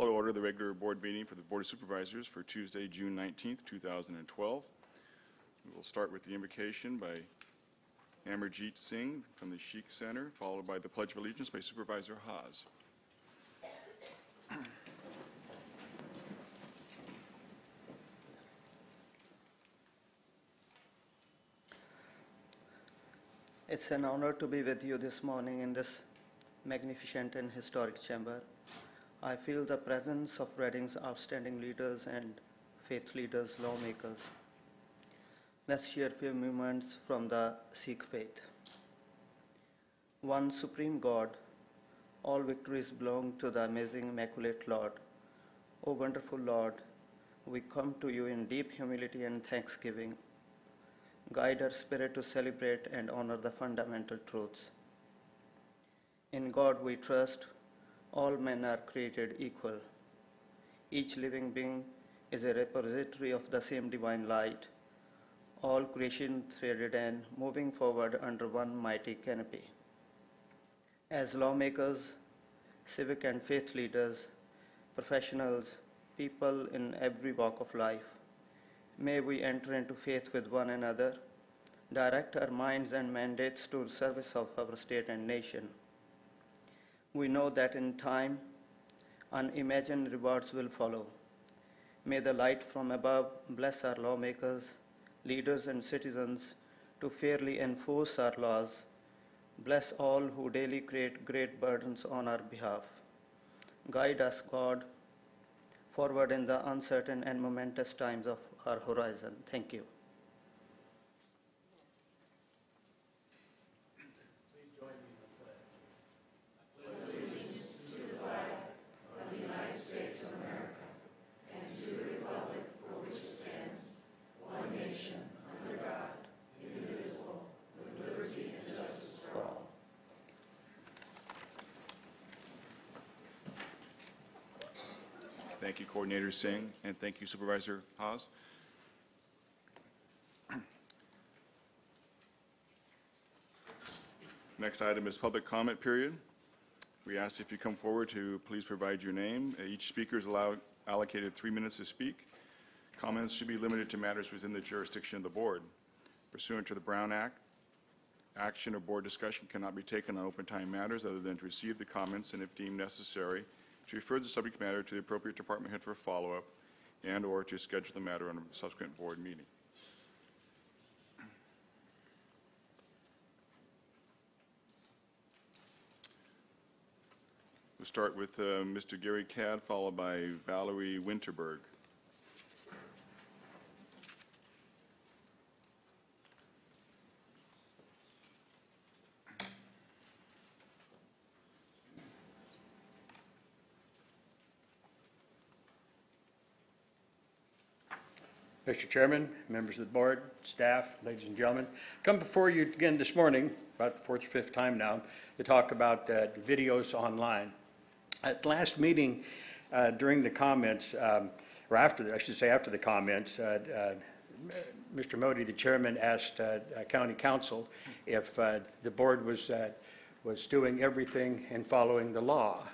Call to order the regular board meeting for the Board of Supervisors for Tuesday, June 19th, 2012. We will start with the invocation by Amarjeet Singh from the Sheikh Center, followed by the Pledge of Allegiance by Supervisor Haas. It's an honor to be with you this morning in this magnificent and historic chamber. I feel the presence of Reading's outstanding leaders and faith leaders, lawmakers. Let's share a few moments from the Sikh faith. One supreme God, all victories belong to the amazing Immaculate Lord. O wonderful Lord, we come to you in deep humility and thanksgiving. Guide our spirit to celebrate and honor the fundamental truths. In God we trust, all men are created equal. Each living being is a repository of the same divine light, all creation threaded and moving forward under one mighty canopy. As lawmakers, civic and faith leaders, professionals, people in every walk of life, may we enter into faith with one another, direct our minds and mandates to the service of our state and nation. We know that in time, unimagined rewards will follow. May the light from above bless our lawmakers, leaders, and citizens to fairly enforce our laws. Bless all who daily create great burdens on our behalf. Guide us, God, forward in the uncertain and momentous times of our horizon. Thank you. Thank you, Coordinator Singh, and thank you, Supervisor Haas. Next item is public comment period. We ask if you come forward to please provide your name. Each speaker is allocated 3 minutes to speak. Comments should be limited to matters within the jurisdiction of the board. Pursuant to the Brown Act, action or board discussion cannot be taken on open time matters other than to receive the comments and, if deemed necessary, to refer the subject matter to the appropriate department head for follow-up and or to schedule the matter on a subsequent board meeting. We'll start with Mr. Gary Cadd, followed by Valerie Winterberg. Mr. Chairman, members of the board, staff, ladies and gentlemen, come before you again this morning, about the fourth or fifth time now, to talk about videos online. At the last meeting, during the comments, or after, I should say after the comments, Mr. Modi, the chairman, asked County Council if the board was doing everything and following the law.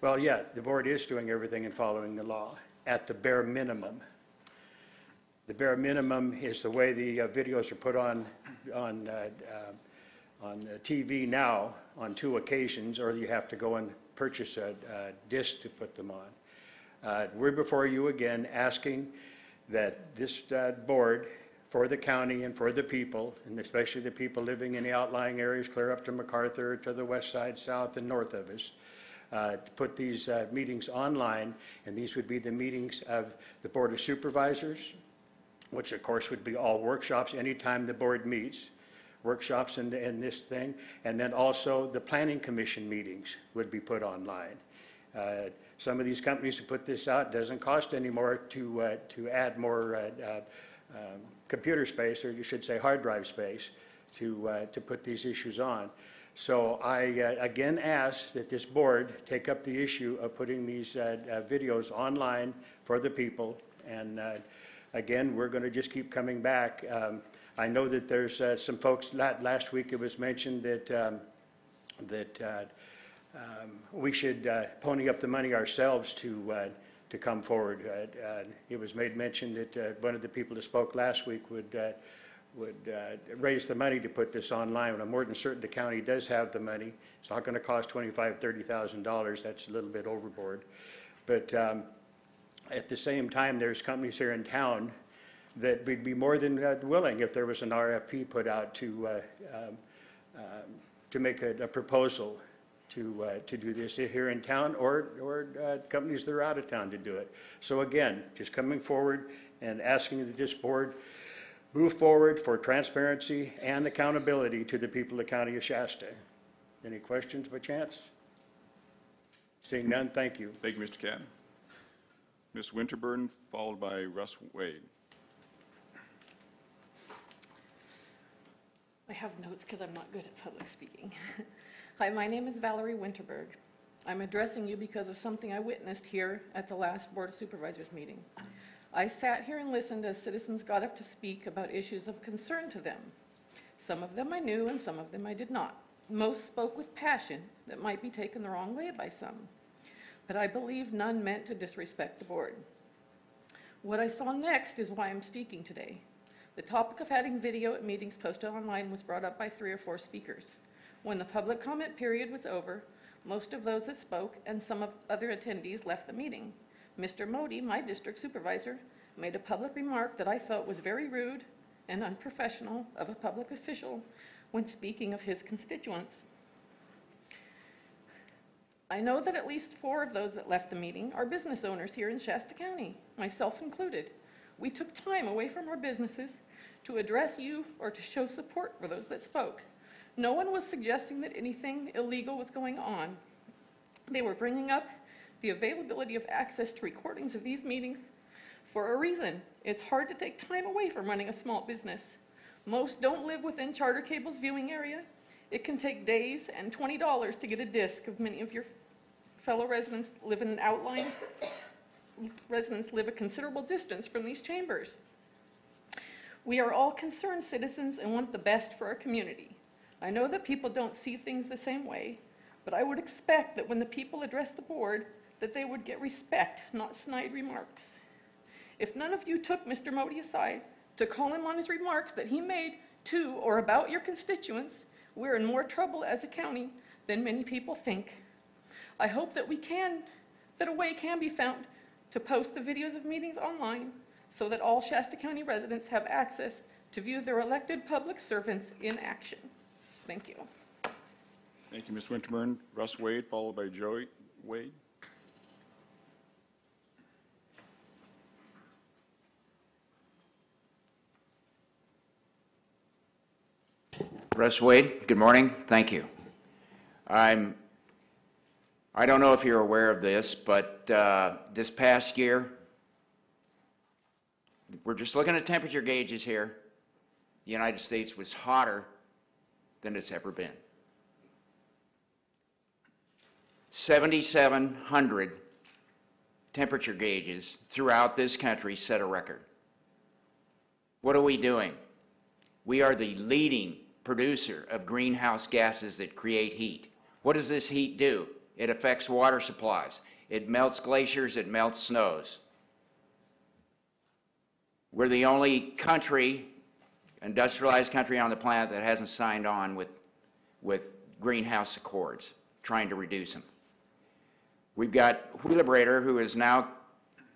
Well, yeah, the board is doing everything and following the law at the bare minimum. The bare minimum is the way the videos are put on TV now on 2 occasions, or you have to go and purchase a disc to put them on. We're before you again asking that this board, for the county and for the people, and especially the people living in the outlying areas clear up to MacArthur, to the west side, south, and north of us, to put these meetings online, and these would be the meetings of the Board of Supervisors, which of course would be all workshops anytime the board meets, workshops in this thing, and then also the Planning Commission meetings would be put online. Some of these companies who put this out, doesn't cost any more to add more computer space, or you should say hard drive space, to put these issues on. So I again ask that this board take up the issue of putting these videos online for the people, and again, we're going to just keep coming back. I know that there's some folks, last week it was mentioned that we should pony up the money ourselves to come forward. It was made mention that one of the people that spoke last week would raise the money to put this online, and I'm more than certain the county does have the money. It's not going to cost $25,000, $30,000. That's a little bit overboard. But at the same time, there's companies here in town that would be more than willing if there was an RFP put out to make a proposal to do this here in town, or companies that are out of town to do it. So again, just coming forward and asking that this board move forward for transparency and accountability to the people of the County of Shasta. Any questions by chance? Seeing none, thank you. Thank you, Mr. Catton. Ms. Winterburn, followed by Russ Wade. I have notes because I'm not good at public speaking. Hi, my name is Valerie Winterberg. I'm addressing you because of something I witnessed here at the last Board of Supervisors meeting. I sat here and listened as citizens got up to speak about issues of concern to them. Some of them I knew and some of them I did not. Most spoke with passion that might be taken the wrong way by some, but I believe none meant to disrespect the board. What I saw next is why I'm speaking today. The topic of having video at meetings posted online was brought up by 3 or 4 speakers. When the public comment period was over, most of those that spoke and some of other attendees left the meeting. Mr. Modi, my district supervisor, made a public remark that I felt was very rude and unprofessional of a public official when speaking of his constituents. I know that at least 4 of those that left the meeting are business owners here in Shasta County, myself included. We took time away from our businesses to address you or to show support for those that spoke. No one was suggesting that anything illegal was going on. They were bringing up the availability of access to recordings of these meetings for a reason. It's hard to take time away from running a small business. Most don't live within Charter Cable's viewing area. It can take days and $20 to get a disc of many of your fellow residents live in an outlying. Residents live a considerable distance from these chambers. We are all concerned citizens and want the best for our community. I know that people don't see things the same way, but I would expect that when the people address the board, that they would get respect, not snide remarks. If none of you took Mr. Modi aside to call him on his remarks that he made to or about your constituents, we're in more trouble as a county than many people think. I hope that a way can be found to post the videos of meetings online so that all Shasta County residents have access to view their elected public servants in action. Thank you. Thank you, Ms. Winterburn. Russ Wade, followed by Joey Wade. Russ Wade, good morning. Thank you. I don't know if you're aware of this, but this past year, we're just looking at temperature gauges here. The United States was hotter than it's ever been. 7,700 temperature gauges throughout this country set a record. What are we doing? We are the leading producer of greenhouse gases that create heat. What does this heat do? It affects water supplies. It melts glaciers, it melts snows. We're the only country, industrialized country on the planet that hasn't signed on with greenhouse accords, trying to reduce them. We've got Wheelabrator, who is now,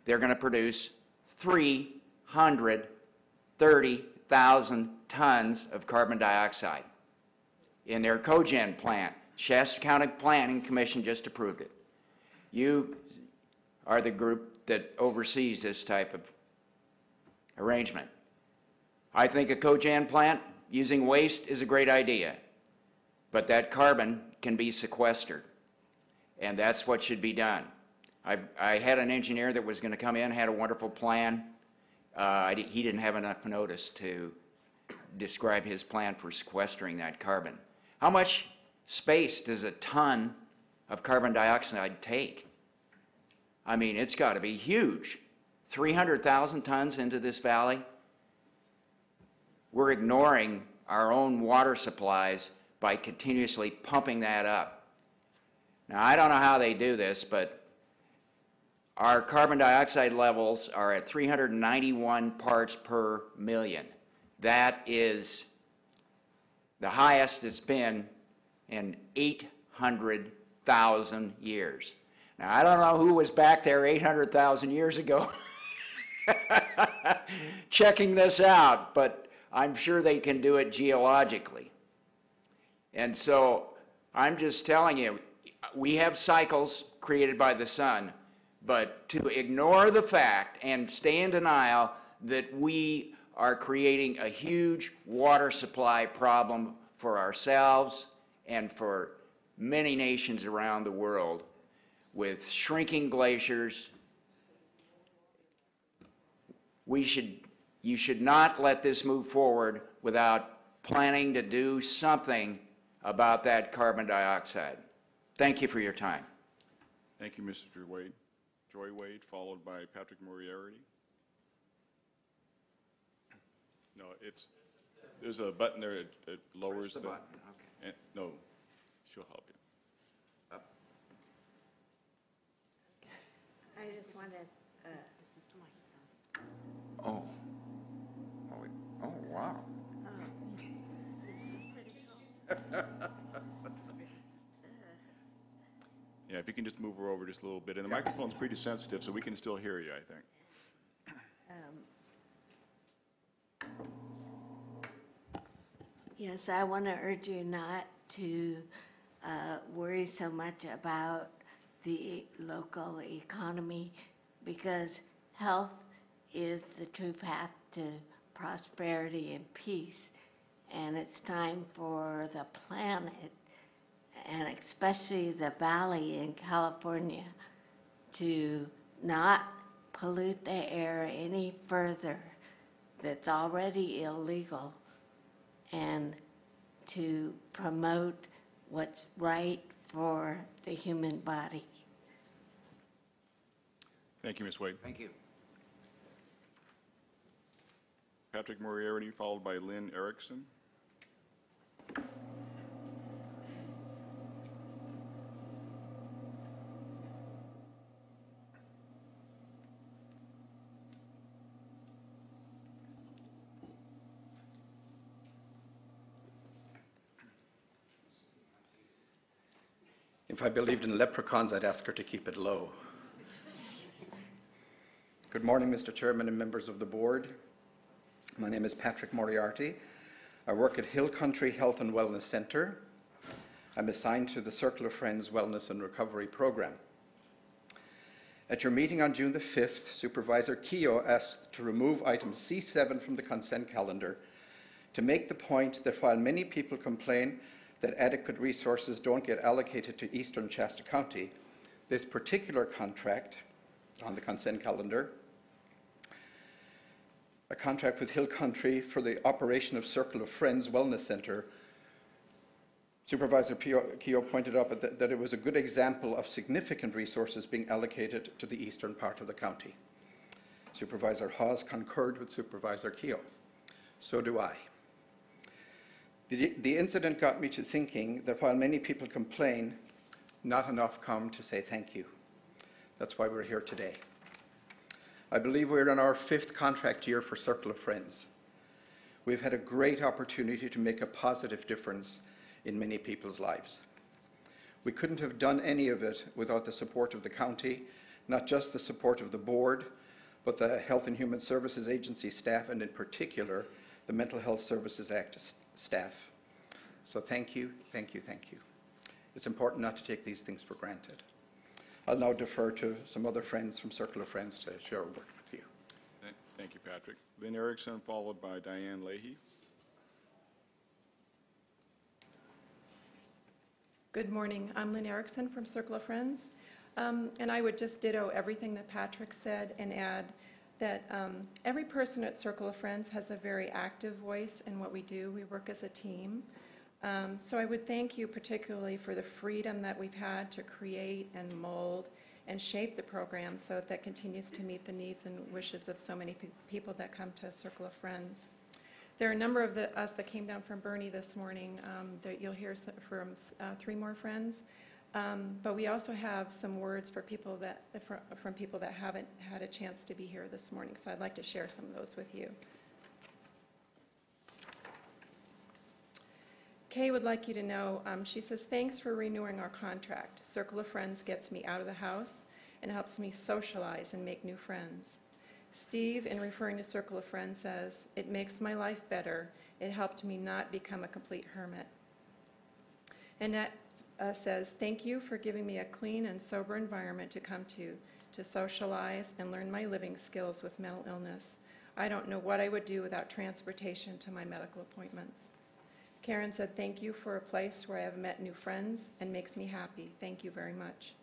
they're going to produce 330,000 tons of carbon dioxide in their cogen plant. Shasta County Planning Commission just approved it. You are the group that oversees this type of arrangement. I think a cogen plant using waste is a great idea, but that carbon can be sequestered, and that's what should be done. I had an engineer that was going to come in, had a wonderful plan. He didn't have enough notice to describe his plan for sequestering that carbon. How much space does a ton of carbon dioxide take? I mean, it's got to be huge. 300,000 tons into this valley. We're ignoring our own water supplies by continuously pumping that up. Now, I don't know how they do this, but our carbon dioxide levels are at 391 parts per million. That is the highest it's been in 800,000 years. Now, I don't know who was back there 800,000 years ago checking this out, but I'm sure they can do it geologically. And so I'm just telling you, we have cycles created by the sun, but to ignore the fact and stay in denial that we are creating a huge water supply problem for ourselves and for many nations around the world with shrinking glaciers, you should not let this move forward without planning to do something about that carbon dioxide. Thank you for your time. Thank you, Mr. Wade. Joy Wade, followed by Patrick Moriarty. No, there's a button there, it lowers the button? Okay. No, she'll help you. I just want to, Oh. Oh, wow. Yeah, if you can just move her over just a little bit. And the microphone's pretty sensitive, so we can still hear you, I think. yes, I want to urge you not to worry so much about the local economy, because health is the true path to prosperity and peace. And it's time for the planet, and especially the valley in California, to not pollute the air any further that's already illegal, and to promote what's right for the human body. Thank you, Ms. Wade. Thank you. Patrick Moriarty, followed by Lynn Erickson. If I believed in leprechauns, I'd ask her to keep it low. Good morning, Mr. Chairman and members of the board. My name is Patrick Moriarty. I work at Hill Country Health and Wellness Center. I'm assigned to the Circle of Friends Wellness and Recovery Program. At your meeting on June the 5th, Supervisor Keogh asked to remove item C7 from the consent calendar to make the point that while many people complain that adequate resources don't get allocated to Eastern Shasta County, this particular contract on the consent calendar, a contract with Hill Country for the operation of Circle of Friends Wellness Center, Supervisor Keogh pointed out that it was a good example of significant resources being allocated to the eastern part of the county. Supervisor Hawes concurred with Supervisor Keogh. So do I. The incident got me to thinking that while many people complain, not enough come to say thank you. That's why we're here today. I believe we're in our 5th contract year for Circle of Friends. We've had a great opportunity to make a positive difference in many people's lives. We couldn't have done any of it without the support of the county, not just the support of the board, but the Health and Human Services Agency staff, and in particular, the Mental Health Services Act staff. So thank you, thank you, thank you. It's important not to take these things for granted. I'll now defer to some other friends from Circle of Friends to share a word with you. Thank you, Patrick. Lynn Erickson, followed by Diane Leahy. Good morning. I'm Lynn Erickson from Circle of Friends. And I would just ditto everything that Patrick said and add that every person at Circle of Friends has a very active voice in what we do. We work as a team. So I would thank you particularly for the freedom that we've had to create and mold and shape the program so that continues to meet the needs and wishes of so many people that come to Circle of Friends. There are a number of us that came down from Bernie this morning that you'll hear from 3 more friends But we also have some words for people that, from people that haven't had a chance to be here this morning, so I'd like to share some of those with you. Kay would like you to know, she says, thanks for renewing our contract. Circle of Friends gets me out of the house and helps me socialize and make new friends. Steve, in referring to Circle of Friends, says, it makes my life better. It helped me not become a complete hermit. Annette says, thank you for giving me a clean and sober environment to come to socialize and learn my living skills with mental illness. I don't know what I would do without transportation to my medical appointments. Karen said, thank you for a place where I have met new friends and makes me happy. Thank you very much.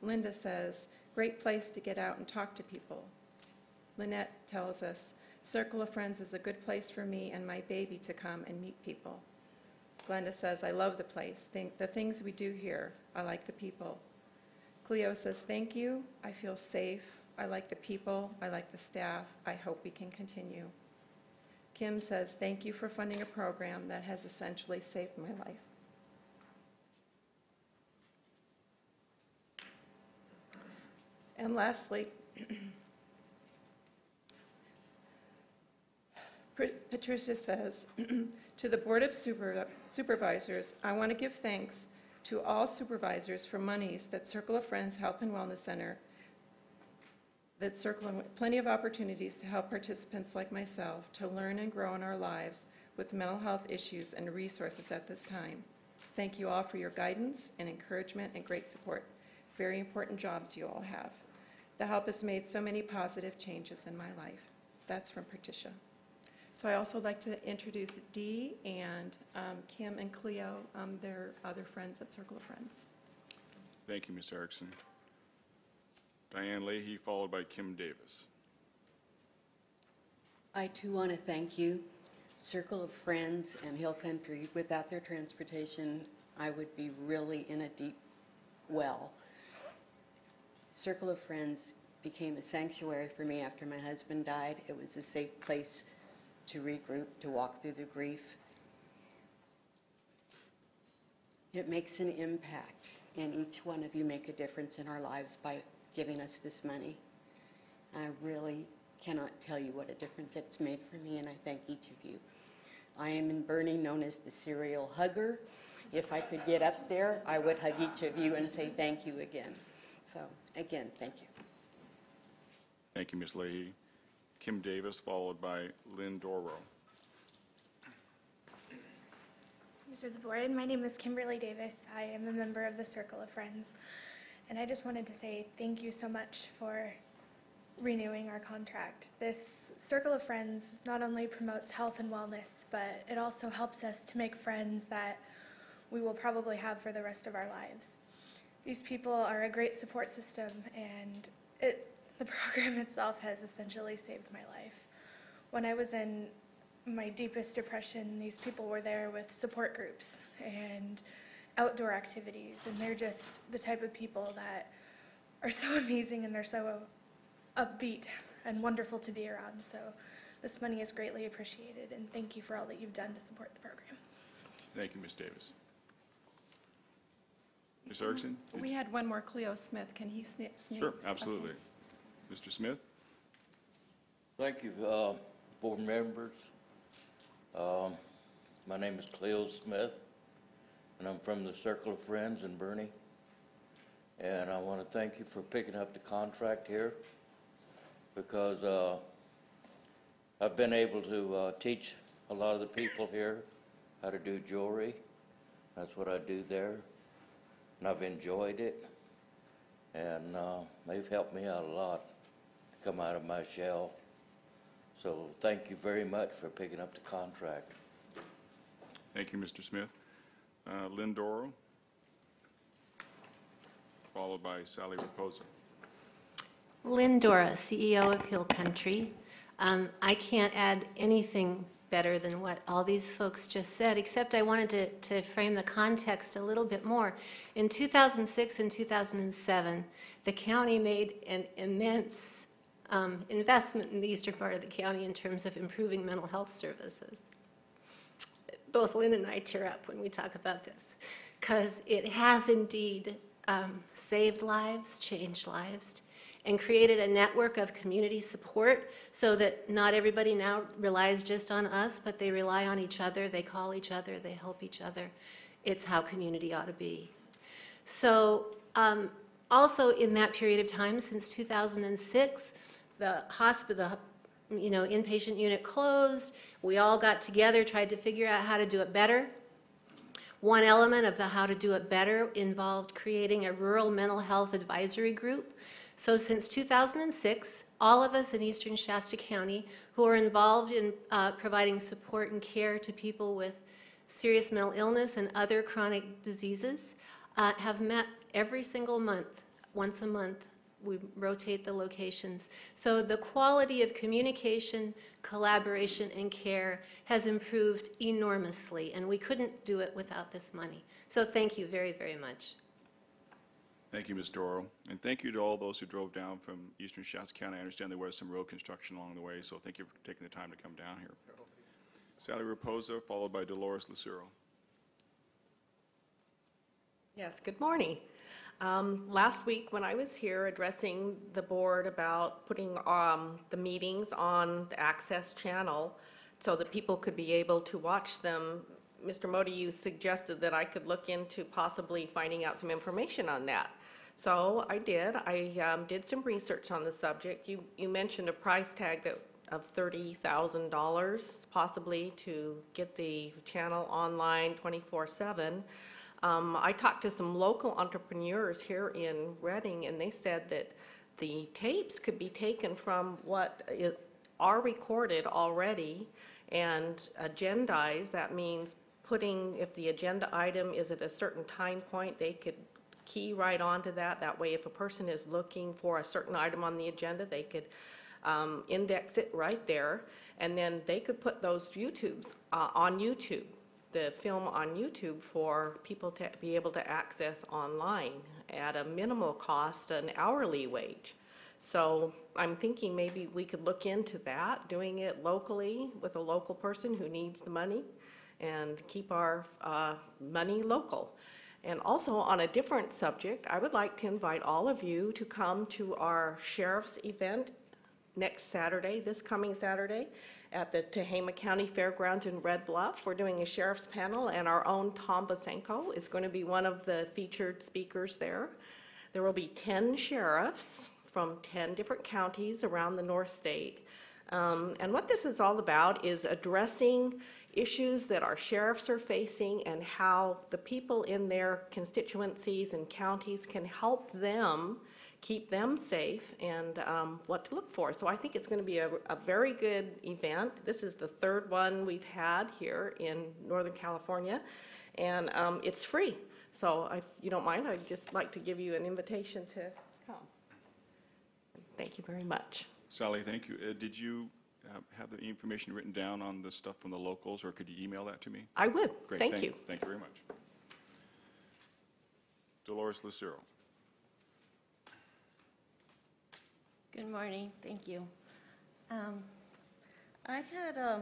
Linda says, great place to get out and talk to people. Lynette tells us, Circle of Friends is a good place for me and my baby to come and meet people. Glenda says, I love the place. The things we do here, I like the people. Cleo says, thank you. I feel safe. I like the people. I like the staff. I hope we can continue. Kim says, thank you for funding a program that has essentially saved my life. And lastly, Patricia says, to the Board of Supervisors, I want to give thanks to all supervisors for monies that Circle of Friends Health and Wellness Center, that circle plenty of opportunities to help participants like myself to learn and grow in our lives with mental health issues and resources at this time. Thank you all for your guidance and encouragement and great support. Very important jobs you all have. The help has made so many positive changes in my life. That's from Patricia. So I also like to introduce Dee and Kim and Cleo, their other friends at Circle of Friends. Thank you, Ms. Erickson. Diane Leahy, followed by Kim Davis. I too want to thank you, Circle of Friends and Hill Country. Without their transportation, I would be really in a deep well. Circle of Friends became a sanctuary for me after my husband died. It was a safe place to regroup, to walk through the grief. It makes an impact, and each one of you make a difference in our lives by giving us this money. I really cannot tell you what a difference it's made for me, and I thank each of you. I am in Bernie known as the serial hugger. If I could get up there, I would hug each of you and say thank you again. So, again, thank you. Thank you, Ms. Leahy. Kim Davis, followed by Lynn Doro. Members of the board, my name is Kimberly Davis. I am a member of the Circle of Friends. And I just wanted to say thank you so much for renewing our contract. This Circle of Friends not only promotes health and wellness, but it also helps us to make friends that we will probably have for the rest of our lives. These people are a great support system, and the program itself has essentially saved my life. When I was in my deepest depression, these people were there with support groups and outdoor activities, and they're just the type of people that are so amazing, and they're so upbeat and wonderful to be around. So this money is greatly appreciated, and thank you for all that you've done to support the program. Thank you, Ms. Davis. Ms. Erickson? We had one more, Cleo Smith. Can he sneak? Sure, absolutely. Okay. Mr. Smith? Thank you, board members. My name is Cleo Smith, and I'm from the Circle of Friends in Bernie. And I want to thank you for picking up the contract here, because I've been able to teach a lot of the people here how to do jewelry. That's what I do there, and I've enjoyed it, and they've helped me out a lot to come out of my shell. So thank you very much for picking up the contract. Thank you, Mr. Smith. Lynn Doro, followed by Sally Raposa. Lynn Dora, CEO of Hill Country. I can't add anything better than what all these folks just said, except I wanted to frame the context a little bit more. In 2006 and 2007, the county made an immense investment in the eastern part of the county in terms of improving mental health services. Both Lynn and I tear up when we talk about this. because it has indeed saved lives, changed lives, and created a network of community support so that not everybody now relies just on us, but they rely on each other, they call each other, they help each other. It's how community ought to be. So also in that period of time, since 2006, the hospital, inpatient unit closed. We all got together, tried to figure out how to do it better. One element of the how to do it better involved creating a rural mental health advisory group. So since 2006, all of us in Eastern Shasta County who are involved in providing support and care to people with serious mental illness and other chronic diseases have met every single month, once a month. We rotate the locations. So the quality of communication, collaboration, and care has improved enormously, and we couldn't do it without this money. So thank you very, very much. Thank you, Ms. Doro. And thank you to all those who drove down from Eastern Shasta County. I understand there was some road construction along the way, so thank you for taking the time to come down here. Sally Raposa, followed by Dolores Lucero. Yes, good morning. Last week when I was here addressing the board about putting the meetings on the Access channel so that people could be able to watch them, Mr. Modi, you suggested that I could look into possibly finding out some information on that. So I did. I did some research on the subject. You mentioned a price tag of $30,000 possibly to get the channel online 24/7. I talked to some local entrepreneurs here in Reading, and they said that the tapes could be taken from what are recorded already and agendized. That means putting, if the agenda item is at a certain time point, they could key right onto that. That way, if a person is looking for a certain item on the agenda, they could index it right there, and then they could put those YouTubes on YouTube. The film on YouTube for people to be able to access online at a minimal cost, an hourly wage. So I'm thinking maybe we could look into that, doing it locally with a local person who needs the money and keep our money local. And also on a different subject, I would like to invite all of you to come to our sheriff's event next Saturday, this coming Saturday, at the Tehama County Fairgrounds in Red Bluff. We're doing a sheriff's panel, and our own Tom Bosenko is going to be one of the featured speakers there. There will be 10 sheriffs from 10 different counties around the North State. And what this is all about is addressing issues that our sheriffs are facing and how the people in their constituencies and counties can help them keep them safe and what to look for. So I think it's going to be a very good event. This is the third one we've had here in Northern California, and it's free. So if you don't mind, I'd just like to give you an invitation to come. Thank you very much. Sally, thank you. Did you have the information written down on the stuff from the locals, or could you email that to me? I would. Great. Thank you. Thank you very much. Dolores Lucero. Good morning. Thank you. I had a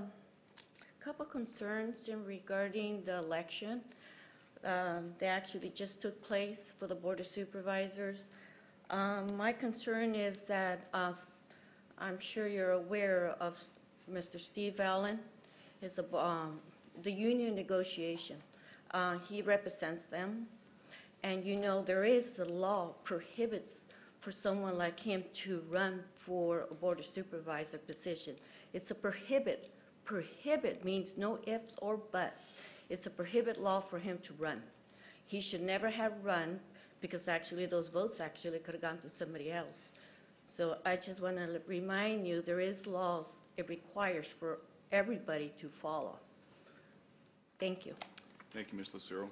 couple concerns regarding the election. They actually just took place for the Board of Supervisors. My concern is that I'm sure you're aware of Mr. Steve Allen, is the union negotiation. He represents them, and there is a law prohibits for someone like him to run for a Board of Supervisor position. It's a prohibit. Prohibit means no ifs or buts. It's a prohibit law for him to run. He should never have run because actually those votes actually could have gone to somebody else. So I just want to remind you there is laws it requires for everybody to follow. Thank you. Thank you, Ms. Lucero.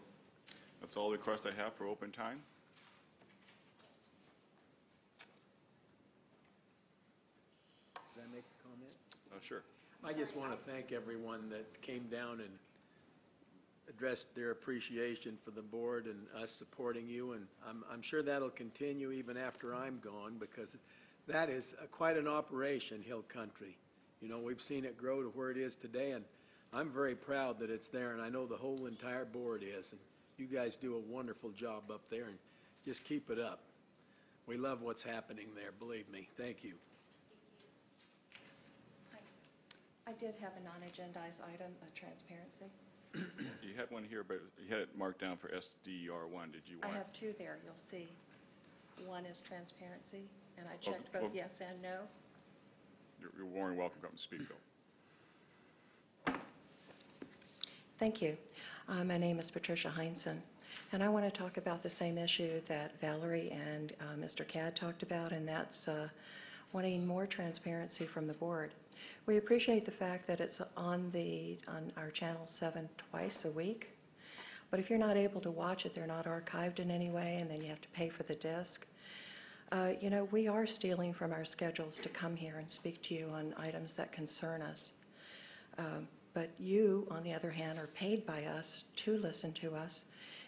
That's all the requests I have for open time. Make a comment? Sure. I just want to thank everyone that came down and addressed their appreciation for the board and us supporting you, and I'm sure that'll continue even after I'm gone, because that is quite an operation, Hill Country. We've seen it grow to where it is today, and I'm very proud that it's there, and I know the whole entire board is. And You guys do a wonderful job up there, and just keep it up. We love what's happening there, believe me. Thank you. I did have a non-agendized item, transparency. You had one here, but you had it marked down for SDR1. Did you I want? have two there, you'll see. One is transparency, and I checked both yes and no. You're more than welcome to come and speak, though. Thank you. My name is Patricia Heinsohn, and I want to talk about the same issue that Valerie and Mr. Cadd talked about, and that's wanting more transparency from the board. We appreciate the fact that it's on our Channel 7 twice a week, but if you're not able to watch it, they're not archived in any way, and then you have to pay for the disc. You know, we are stealing from our schedules to come here and speak to you on items that concern us. But you, on the other hand, are paid by us to listen to us.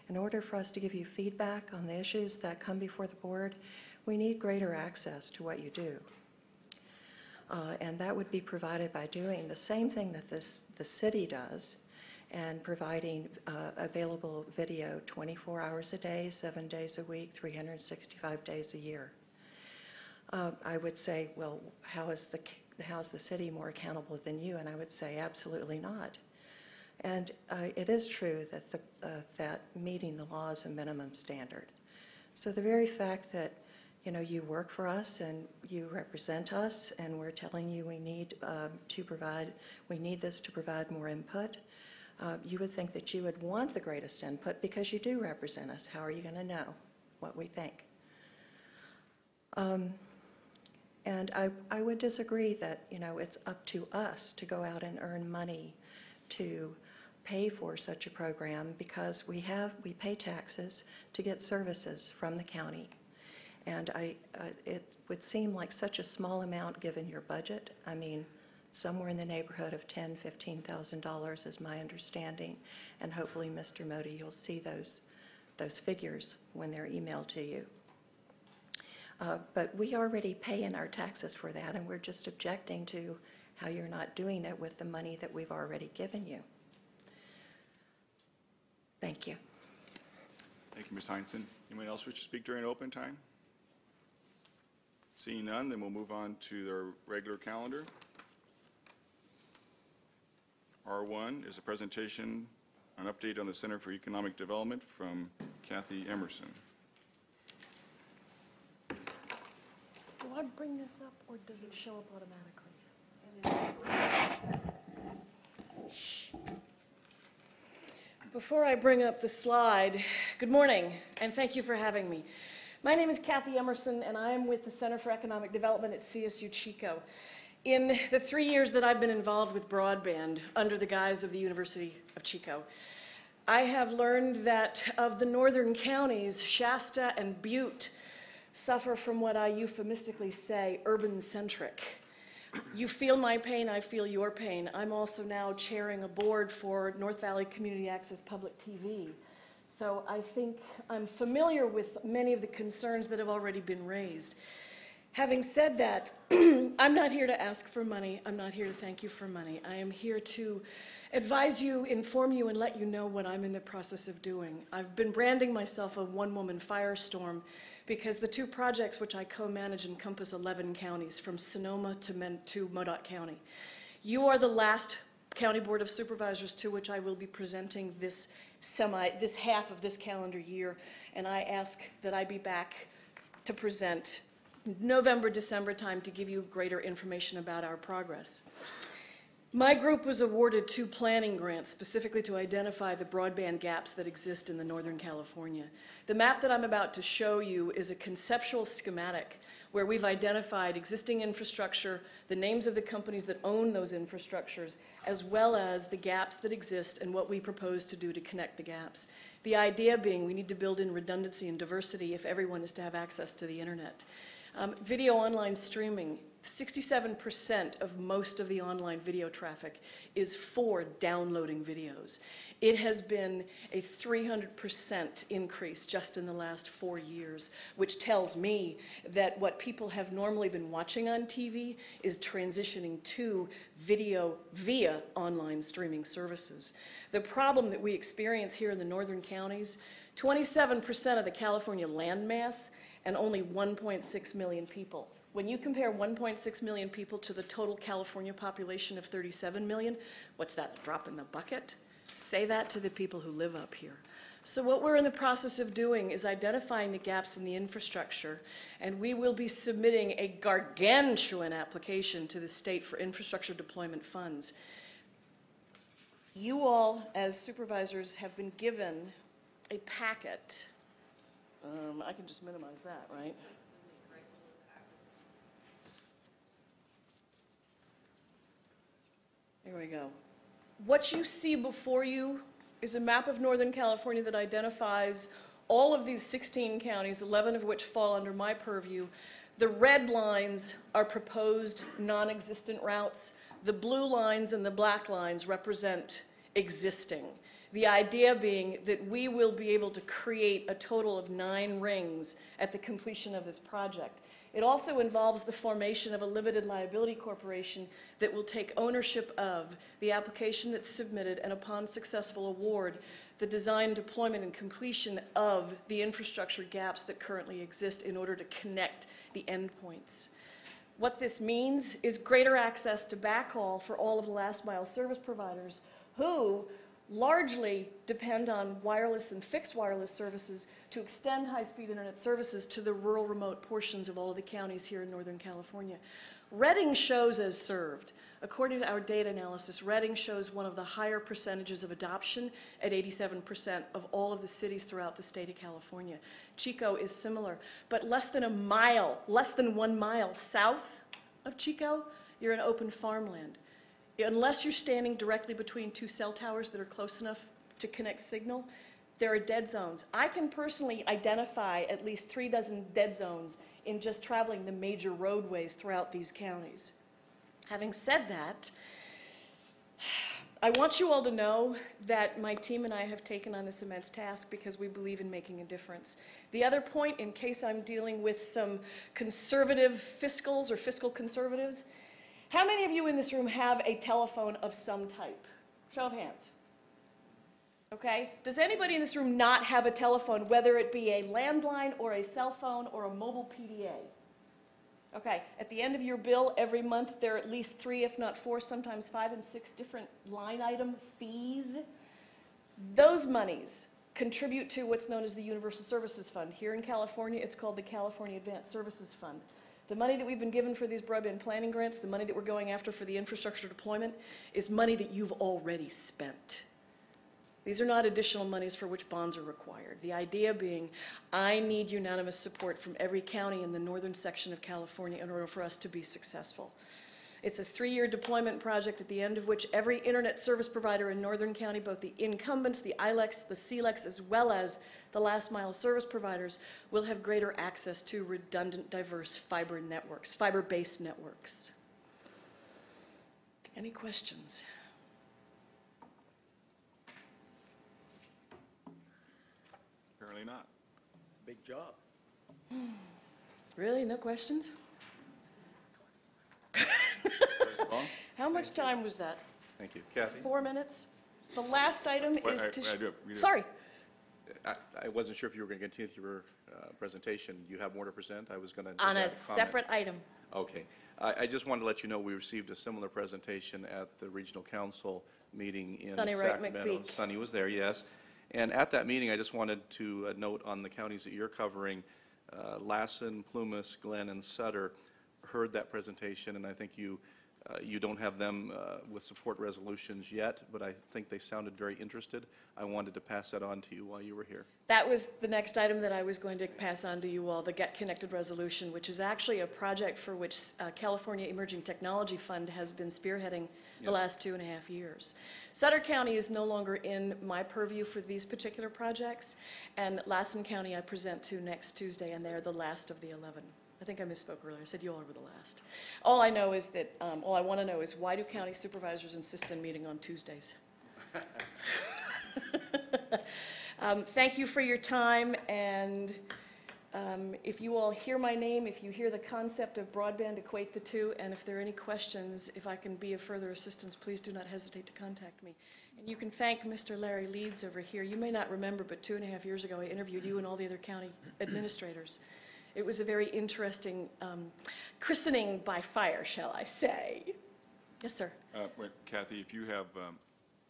In order for us to give you feedback on the issues that come before the board, we need greater access to what you do. And that would be provided by doing the same thing that the city does, and providing available video 24 hours a day, 7 days a week, 365 days a year. I would say, well, how is the city more accountable than you? And I would say absolutely not. And it is true that that meeting the law is a minimum standard. So the very fact that you work for us and you represent us, and we're telling you we need this to provide more input, you would think that you would want the greatest input because you do represent us. How are you going to know what we think? And I would disagree that it's up to us to go out and earn money to pay for such a program, because we pay taxes to get services from the county. And it would seem like such a small amount given your budget. I mean, somewhere in the neighborhood of $10,000, $15,000 is my understanding. And hopefully, Mr. Modi, you'll see those figures when they're emailed to you. But we already pay in our taxes for that, and we're just objecting to how you're not doing it with the money that we've already given you. Thank you. Thank you, Ms. Heinsohn. Anyone else wish to speak during open time? Seeing none, then we'll move on to their regular calendar. R1 is a presentation, an update on the Center for Economic Development from Kathy Emerson. Do I bring this up, or does it show up automatically? Shh. Before I bring up the slide, good morning, and thank you for having me. My name is Kathy Emerson, and I am with the Center for Economic Development at CSU Chico. In the 3 years that I've been involved with broadband under the guise of the University of Chico, I have learned that of the northern counties, Shasta and Butte suffer from what I euphemistically say urban-centric. You feel my pain, I feel your pain. I'm also now chairing a board for North Valley Community Access Public TV. So I think I'm familiar with many of the concerns that have already been raised. Having said that, I'm not here to ask for money. I'm not here to thank you for money. I am here to advise you, inform you, and let you know what I'm in the process of doing. I've been branding myself a one-woman firestorm because the two projects which I co-manage encompass 11 counties, from Sonoma to Modoc County. You are the last County Board of Supervisors to which I will be presenting this half of this calendar year, and I ask that I be back to present November, December time to give you greater information about our progress. My group was awarded 2 planning grants specifically to identify the broadband gaps that exist in the Northern California. The map that I'm about to show you is a conceptual schematic where we've identified existing infrastructure, the names of the companies that own those infrastructures, as well as the gaps that exist and what we propose to do to connect the gaps. The idea being we need to build in redundancy and diversity if everyone is to have access to the internet. Video online streaming 67% of most of the online video traffic is for downloading videos. It has been a 300% increase just in the last 4 years, which tells me that what people have normally been watching on TV is transitioning to video via online streaming services. The problem that we experience here in the northern counties, 27% of the California landmass and only 1.6 million people. When you compare 1.6 million people to the total California population of 37 million, what's that, a drop in the bucket? Say that to the people who live up here. So what we're in the process of doing is identifying the gaps in the infrastructure, and we will be submitting a gargantuan application to the state for infrastructure deployment funds. You all, as supervisors, have been given a packet. I can just minimize that, right? There we go. What you see before you is a map of Northern California that identifies all of these 16 counties, 11 of which fall under my purview. The red lines are proposed non-existent routes. The blue lines and the black lines represent existing. The idea being that we will be able to create a total of 9 rings at the completion of this project. It also involves the formation of a limited liability corporation that will take ownership of the application that's submitted, and upon successful award, the design, deployment, and completion of the infrastructure gaps that currently exist in order to connect the endpoints. What this means is greater access to backhaul for all of the last mile service providers who largely depend on wireless and fixed wireless services to extend high-speed internet services to the rural remote portions of all of the counties here in Northern California. Redding shows as served. According to our data analysis, Redding shows one of the higher percentages of adoption at 87% of all of the cities throughout the state of California. Chico is similar, but less than 1 mile south of Chico, you're in open farmland. Unless you're standing directly between 2 cell towers that are close enough to connect signal, there are dead zones. I can personally identify at least 36 dead zones in just traveling the major roadways throughout these counties. Having said that, I want you all to know that my team and I have taken on this immense task because we believe in making a difference. The other point, in case I'm dealing with some conservative fiscals or fiscal conservatives, how many of you in this room have a telephone of some type? Show of hands. Okay? Does anybody in this room not have a telephone, whether it be a landline or a cell phone or a mobile PDA? Okay, at the end of your bill every month, there are at least 3, if not 4, sometimes 5 and 6 different line item fees. Those monies contribute to what's known as the Universal Services Fund. Here in California, it's called the California Advanced Services Fund. The money that we've been given for these broadband planning grants, the money that we're going after for the infrastructure deployment, is money that you've already spent. These are not additional monies for which bonds are required. The idea being, I need unanimous support from every county in the northern section of California in order for us to be successful. It's a 3-year deployment project at the end of which every internet service provider in Northern County, both the incumbents, the ILECs, the CLECs, as well as the last mile service providers, will have greater access to redundant, diverse fiber networks, fiber-based networks. Any questions? Apparently not. Big job. Really? No questions? How much time was that? Thank you. Kathy? 4 minutes. The last item is to... We do. Sorry. I wasn't sure if you were going to continue with your presentation. You have more to present? I was going to... On a separate item. Okay. I just wanted to let you know we received a similar presentation at the Regional Council meeting in Sunny Wright Sacramento. McPeak. Sunny was there, yes. And at that meeting, I just wanted to note on the counties that you're covering, Lassen, Plumas, Glenn, and Sutter heard that presentation, and I think you don't have them with support resolutions yet, but I think they sounded very interested. I wanted to pass that on to you while you were here. That was the next item that I was going to pass on to you all, the Get Connected Resolution, which is actually a project for which California Emerging Technology Fund has been spearheading the last 2.5 years. Sutter County is no longer in my purview for these particular projects, and Lassen County I present to next Tuesday, and they're the last of the 11. I think I misspoke earlier. I said you all were the last. All I know is that, all I want to know is, why do county supervisors insist on meeting on Tuesdays? Thank you for your time, and if you all hear my name, if you hear the concept of broadband, equate the two, and if there are any questions, if I can be of further assistance, please do not hesitate to contact me. And you can thank Mr. Larry Leeds over here. You may not remember, but 2.5 years ago I interviewed you and all the other county administrators. It was a very interesting christening by fire, shall I say. Yes, sir. Wait, Kathy, if you have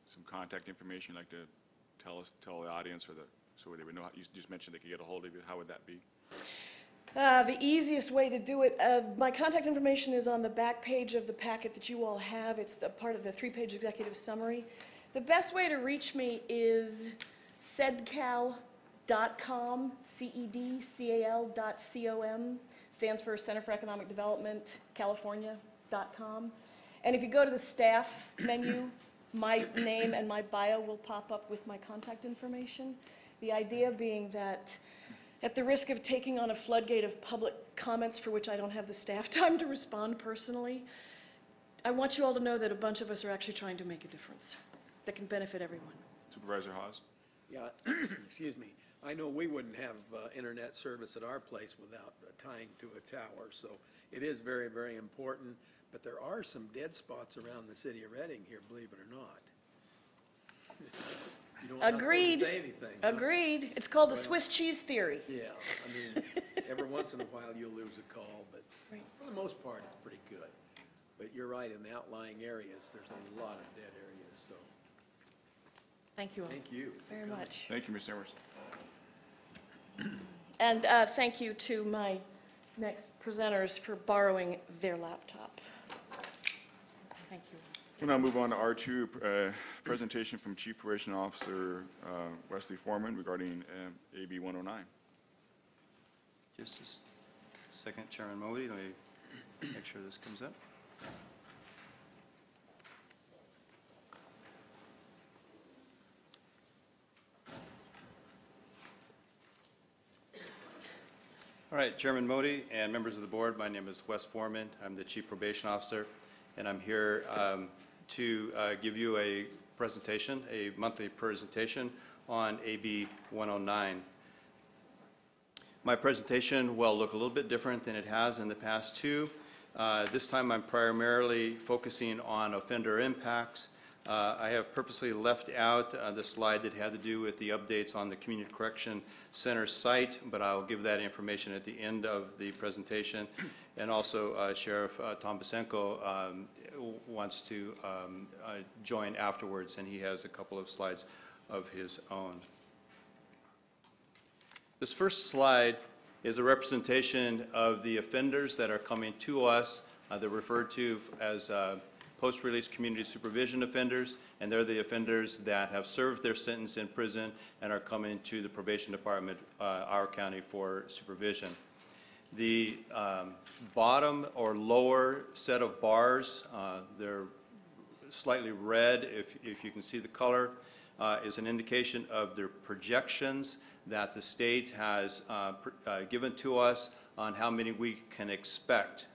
some contact information you'd like to tell the audience, or so they would know, you just mentioned they could get a hold of you, how would that be? The easiest way to do it, my contact information is on the back page of the packet that you all have. It's the part of the 3-page executive summary. The best way to reach me is cedcal.com, CEDCAL.com, stands for Center for Economic Development, California.com. And if you go to the staff menu, my name and my bio will pop up with my contact information. The idea being that, at the risk of taking on a floodgate of public comments for which I don't have the staff time to respond personally, I want you all to know that a bunch of us are actually trying to make a difference that can benefit everyone. Supervisor Hawes? Yeah, excuse me. I know we wouldn't have internet service at our place without tying to a tower, so it is very, very important. But there are some dead spots around the city of Reading here, believe it or not. You don't Agreed. Say anything. Huh? Agreed. It's called the Swiss cheese theory. Yeah, I mean, every once in a while you'll lose a call, but for the most part it's pretty good. But you're right, in the outlying areas, there's a lot of dead areas, so. Thank you all. Thank you. Very much. Thank you, Ms. Emerson. And thank you to my next presenters for borrowing their laptop. Thank you. We'll now move on to R2, presentation from Chief Probation Officer Wesley Foreman regarding AB 109. Just a second, Chairman Modi. Let me make sure this comes up. All right, Chairman Modi and members of the board, my name is Wes Foreman. I'm the Chief Probation Officer, and I'm here to give you a presentation, a monthly presentation on AB 109. My presentation will look a little bit different than it has in the past two. This time I'm primarily focusing on offender impacts. I have purposely left out the slide that had to do with the updates on the Community Correction Center site, but I'll give that information at the end of the presentation. And also Sheriff Tom Basenko wants to join afterwards, and he has a couple of slides of his own. This first slide is a representation of the offenders that are coming to us. They're referred to as post-release community supervision offenders, and they're the offenders that have served their sentence in prison and are coming to the probation department, our county, for supervision. The bottom or lower set of bars, they're slightly red if you can see the color, is an indication of their projections that the state has given to us on how many we can expect.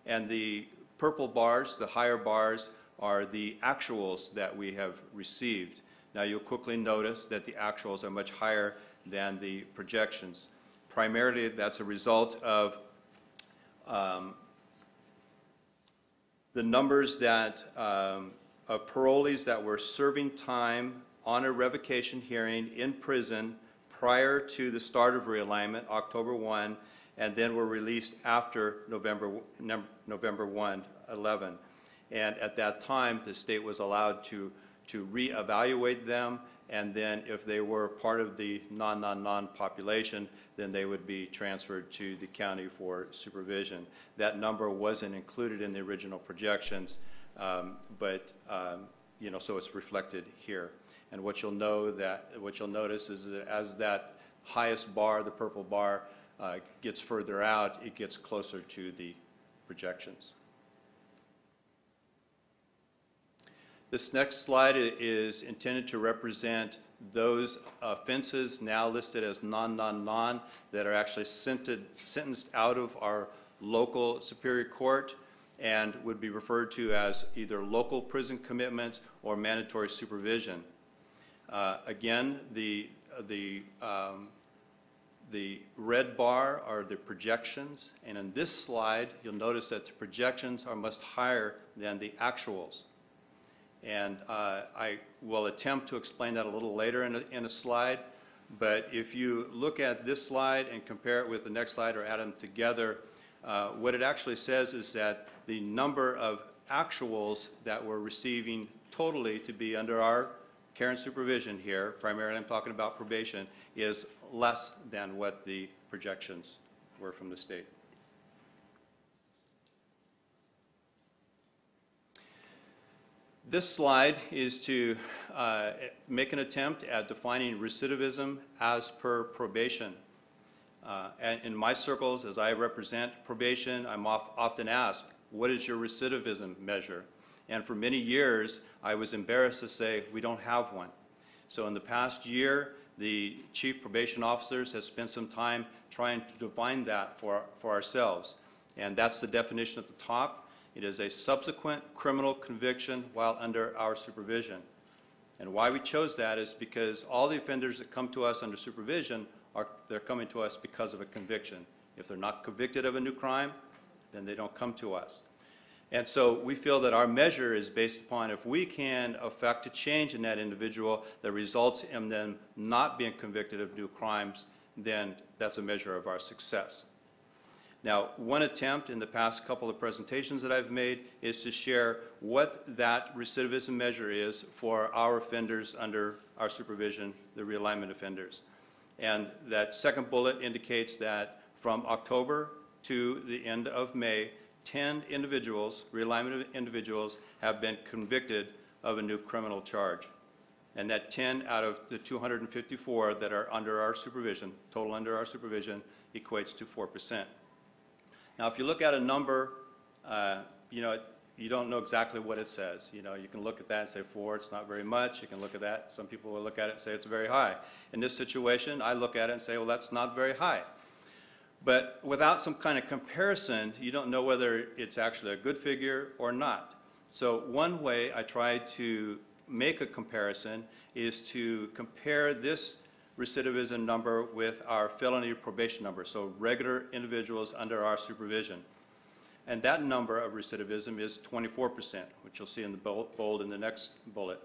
And the purple bars, the higher bars, are the actuals that we have received. Now you'll quickly notice that the actuals are much higher than the projections. Primarily that's a result of the numbers that of parolees that were serving time on a revocation hearing in prison prior to the start of realignment, October 1, and then were released after November 1, 11. And at that time, the state was allowed to reevaluate them, and then if they were part of the non population, then they would be transferred to the county for supervision. That number wasn't included in the original projections, but you know, so it's reflected here. And what you'll notice is that as that highest bar, the purple bar, gets further out, it gets closer to the projections. This next slide is intended to represent those offenses now listed as non that are actually sentenced out of our local Superior Court and would be referred to as either local prison commitments or mandatory supervision. Again, the red bar are the projections, and in this slide, you'll notice that the projections are much higher than the actuals. And I will attempt to explain that a little later in a slide, but if you look at this slide and compare it with the next slide or add them together, what it actually says is that the number of actuals that we're receiving totally to be under our care and supervision here, primarily I'm talking about probation, is less than what the projections were from the state. This slide is to make an attempt at defining recidivism as per probation. And in my circles, as I represent probation, I'm often asked, what is your recidivism measure? And for many years, I was embarrassed to say, we don't have one. So in the past year, the chief probation officers has spent some time trying to define that for ourselves. And that's the definition at the top. It is a subsequent criminal conviction while under our supervision. And why we chose that is because all the offenders that come to us under supervision, they're coming to us because of a conviction. If they're not convicted of a new crime, then they don't come to us. And so we feel that our measure is based upon if we can affect a change in that individual that results in them not being convicted of new crimes, then that's a measure of our success. Now, one attempt in the past couple of presentations that I've made is to share what that recidivism measure is for our offenders under our supervision, the realignment offenders. And that second bullet indicates that from October to the end of May, 10 individuals, realignment individuals, have been convicted of a new criminal charge. And that 10 out of the 254 that are under our supervision, total under our supervision, equates to 4%. Now, if you look at a number, you don't know exactly what it says. You can look at that and say 4, it's not very much. You can look at that. Some people will look at it and say it's very high. In this situation, I look at it and say, well, that's not very high. But without some kind of comparison, you don't know whether it's actually a good figure or not. So one way I try to make a comparison is to compare this recidivism number with our felony probation number, so regular individuals under our supervision. And that number of recidivism is 24%, which you'll see in the bold in the next bullet.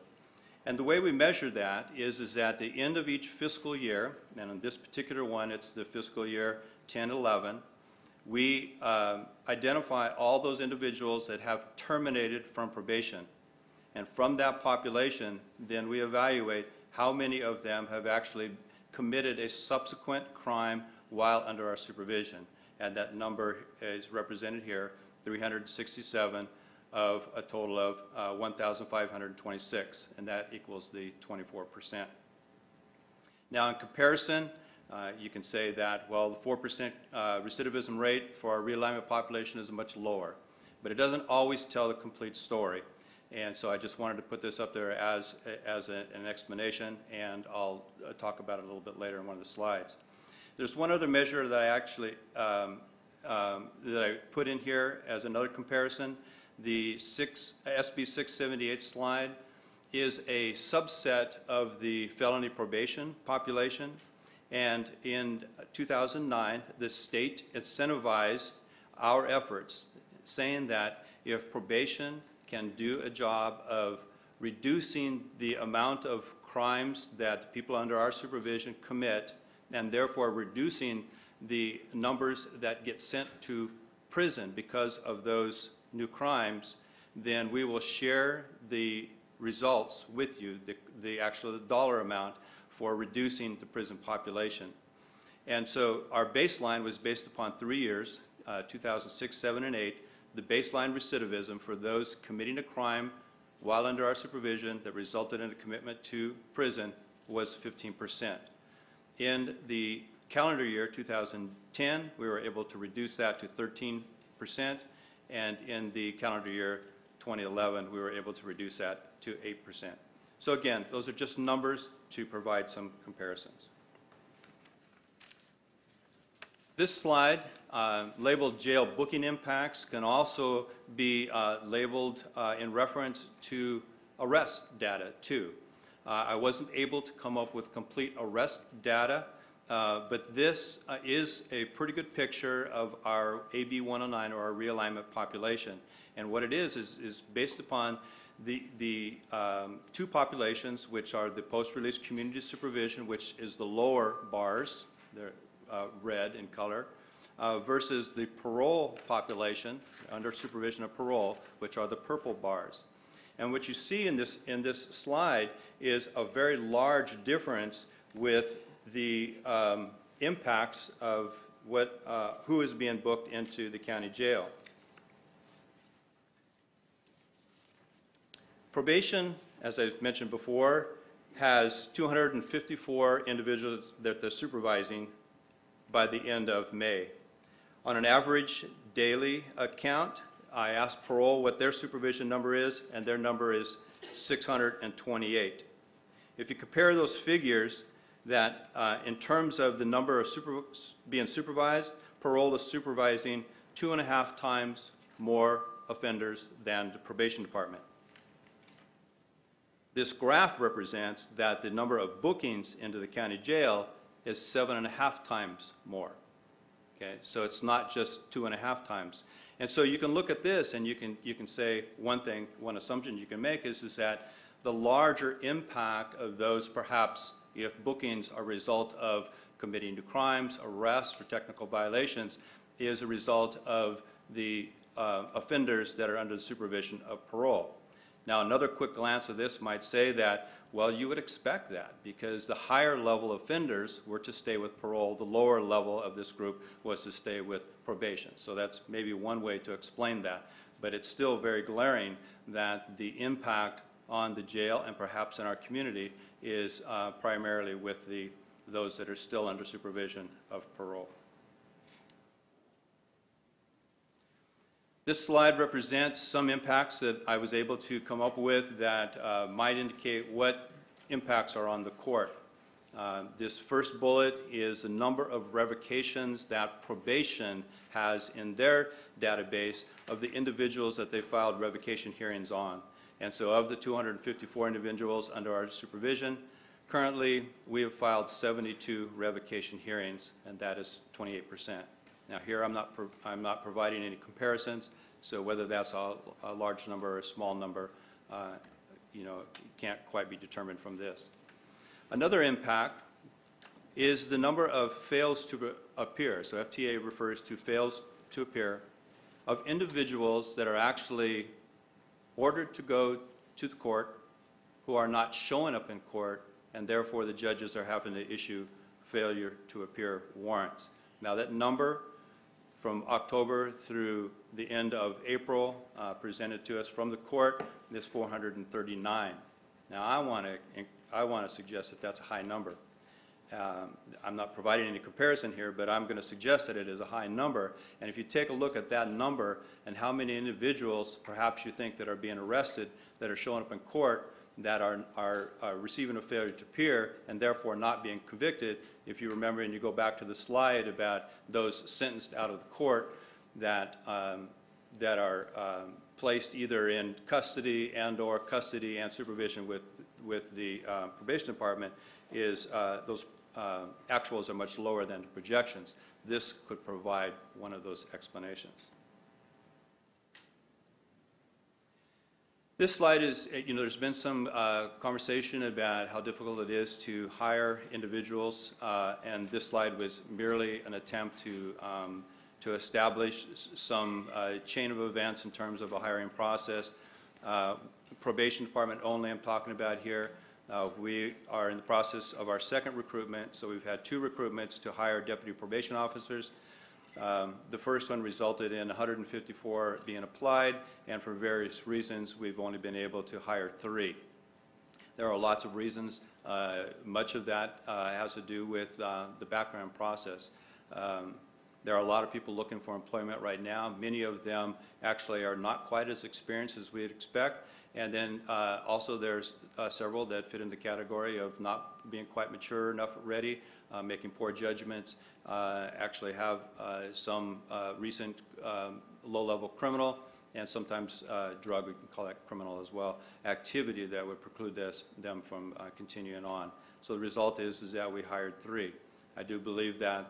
And the way we measure that is at the end of each fiscal year, and in this particular one, it's the fiscal year 10-11, we identify all those individuals that have terminated from probation. And from that population, then we evaluate how many of them have actually committed a subsequent crime while under our supervision. And that number is represented here, 367 of a total of 1,526, and that equals the 24%. Now in comparison, you can say that, well, the 4% recidivism rate for our realignment population is much lower, but it doesn't always tell the complete story. And so I just wanted to put this up there as an explanation, and I'll talk about it a little bit later in one of the slides. There's one other measure that I actually that I put in here as another comparison. The SB 678 slide is a subset of the felony probation population, and in 2009, the state incentivized our efforts, saying that if probation can do a job of reducing the amount of crimes that people under our supervision commit, and therefore reducing the numbers that get sent to prison because of those new crimes, then we will share the results with you, the actual dollar amount for reducing the prison population. And so our baseline was based upon 3 years, 2006, 7, and 8. The baseline recidivism for those committing a crime while under our supervision that resulted in a commitment to prison was 15%. In the calendar year 2010, we were able to reduce that to 13%, and in the calendar year 2011, we were able to reduce that to 8%. So again, those are just numbers to provide some comparisons. This slide, labeled jail booking impacts, can also be labeled in reference to arrest data too. I wasn't able to come up with complete arrest data, but this is a pretty good picture of our AB 109, or our realignment population. And what it is based upon the two populations, which are the post-release community supervision, which is the lower bars, they're red in color, versus the parole population under supervision of parole, which are the purple bars. And what you see in this slide is a very large difference with the impacts of who is being booked into the county jail. Probation, as I've mentioned before, has 254 individuals that they're supervising by the end of May. On an average daily count, I asked parole what their supervision number is, and their number is 628. If you compare those figures, that in terms of the number of being supervised, parole is supervising 2.5 times more offenders than the probation department. This graph represents that the number of bookings into the county jail is 7.5 times more. Okay, so it's not just 2.5 times. And so you can look at this and you can say one assumption you can make is that the larger impact of those, perhaps if bookings are a result of committing new crimes, arrests for technical violations, is a result of the offenders that are under the supervision of parole. Now, another quick glance of this might say that, well, you would expect that because the higher level offenders were to stay with parole, the lower level of this group was to stay with probation. So that's maybe one way to explain that. But it's still very glaring that the impact on the jail and perhaps in our community is primarily with those that are still under supervision of parole. This slide represents some impacts that I was able to come up with that might indicate what impacts are on the court. This first bullet is the number of revocations that probation has in their database of the individuals that they filed revocation hearings on. And so of the 254 individuals under our supervision, currently we have filed 72 revocation hearings, and that is 28%. Now here I'm not providing any comparisons, so whether that's a large number or a small number, can't quite be determined from this. Another impact is the number of fails to appear. So FTA refers to fails to appear of individuals that are actually ordered to go to the court who are not showing up in court, and therefore the judges are having to issue failure to appear warrants. Now that number from October through the end of April presented to us from the court is 439. Now I want to suggest that that's a high number. I'm not providing any comparison here, but I'm going to suggest that it is a high number. And if you take a look at that number and how many individuals perhaps you think that are being arrested that are showing up in court that are receiving a failure to appear and therefore not being convicted, if you remember and you go back to the slide about those sentenced out of the court that are placed either in custody and/or custody and supervision with the probation department, is those actuals are much lower than the projections. This could provide one of those explanations. This slide is, there's been some conversation about how difficult it is to hire individuals, and this slide was merely an attempt to establish some chain of events in terms of a hiring process. Probation department only I'm talking about here. We are in the process of our second recruitment, so we've had 2 recruitments to hire deputy probation officers. The first one resulted in 154 being applied, and for various reasons we've only been able to hire 3. There are lots of reasons. Much of that has to do with the background process. There are a lot of people looking for employment right now. Many of them actually are not quite as experienced as we'd expect. And then also there's several that fit in the category of not being quite mature enough, ready, making poor judgments, actually have some recent low-level criminal and sometimes drug, we can call that criminal as well, activity that would preclude them from continuing on. So the result is that we hired 3. I do believe that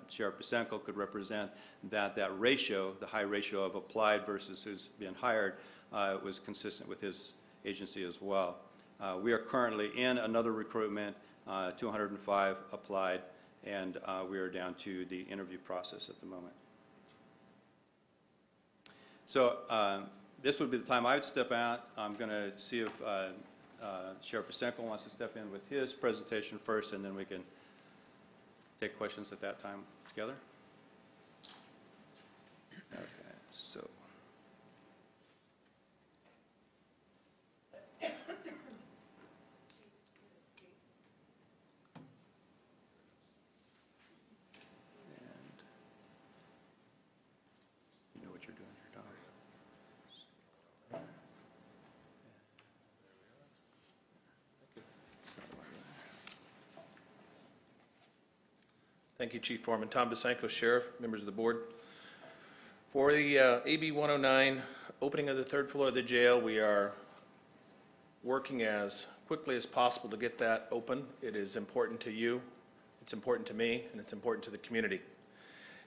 Sheriff Pasenko could represent that ratio, the high ratio of applied versus who's been hired, was consistent with his agency as well. We are currently in another recruitment, 205 applied, and we are down to the interview process at the moment. So this would be the time I would step out. I'm going to see if Sheriff Pasenko wants to step in with his presentation first, and then we can take questions at that time together. Okay, so. You know what you're doing here, Tom. Thank you, Chief Foreman. Tom Pasenko, Sheriff, members of the board. For the AB 109 opening of the 3rd floor of the jail, we are working as quickly as possible to get that open. It is important to you, it's important to me, and it's important to the community.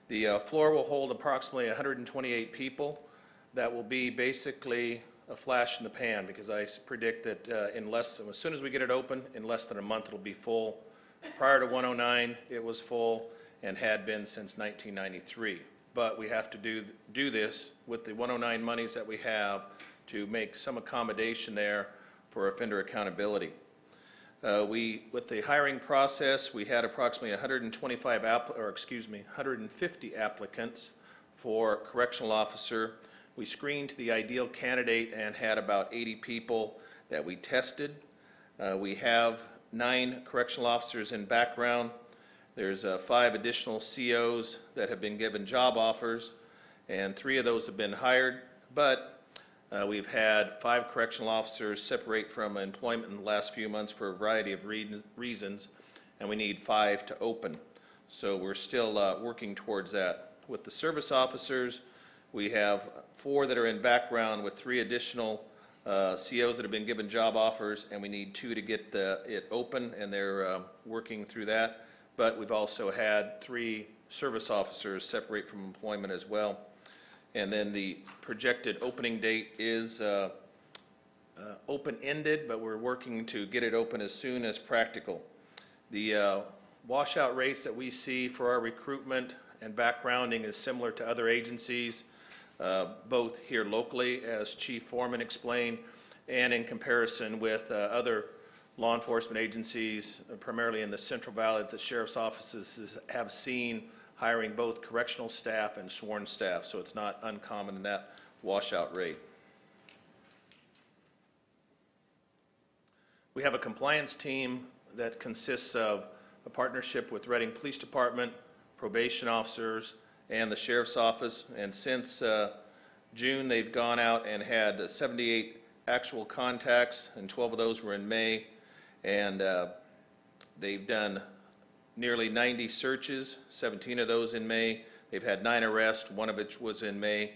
The floor will hold approximately 128 people. That will be basically a flash in the pan, because I predict that as soon as we get it open, in less than a month it'll be full. Prior to 109, it was full and had been since 1993. But we have to do this with the 109 monies that we have to make some accommodation there for offender accountability. With the hiring process, we had approximately 150 applicants for correctional officer. We screened the ideal candidate and had about 80 people that we tested. We have 9 correctional officers in background. There's 5 additional COs that have been given job offers, and 3 of those have been hired, but we've had 5 correctional officers separate from employment in the last few months for a variety of reasons, and we need 5 to open. So we're still working towards that. With the service officers, we have 4 that are in background with 3 additional COs that have been given job offers, and we need 2 to get it open, and they're working through that. But we've also had 3 service officers separate from employment as well. And then the projected opening date is open-ended, but we're working to get it open as soon as practical. The washout rates that we see for our recruitment and backgrounding is similar to other agencies, both here locally, as Chief Foreman explained, and in comparison with other law enforcement agencies, primarily in the Central Valley, that the sheriff's offices have seen hiring both correctional staff and sworn staff, so it's not uncommon in that washout rate. We have a compliance team that consists of a partnership with Reading Police Department, probation officers, and the sheriff's office, and since June they've gone out and had 78 actual contacts, and 12 of those were in May, and they've done nearly 90 searches, 17 of those in May. They've had 9 arrests, 1 of which was in May.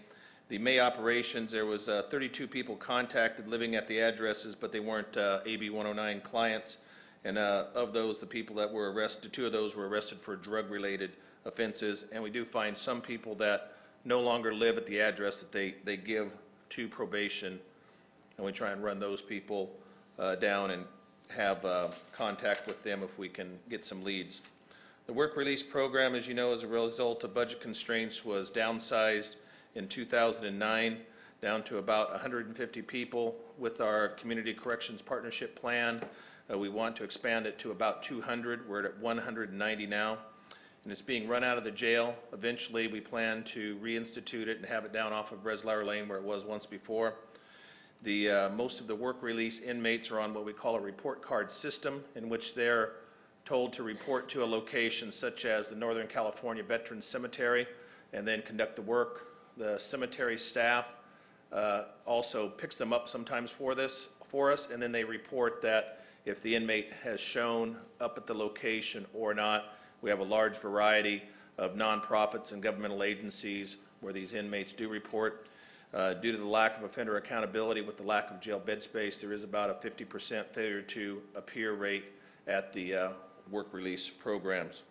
The May operations, there was 32 people contacted living at the addresses, but they weren't AB 109 clients, and of those, the people that were arrested, 2 of those were arrested for drug-related offenses, and we do find some people that no longer live at the address that they give to probation, and we try and run those people down and have contact with them if we can get some leads. The work release program, as you know, as a result of budget constraints, was downsized in 2009 down to about 150 people. With our Community Corrections Partnership Plan, we want to expand it to about 200. We're at 190 now, and it's being run out of the jail. Eventually, we plan to reinstitute it and have it down off of Breslauer Lane where it was once before. Most of the work release inmates are on what we call a report card system, in which their told to report to a location such as the Northern California Veterans Cemetery and then conduct the work. The cemetery staff also picks them up sometimes for us, and then they report that if the inmate has shown up at the location or not. We have a large variety of nonprofits and governmental agencies where these inmates do report. Due to the lack of offender accountability with the lack of jail bed space, there is about a 50% failure to appear rate at the work release programs.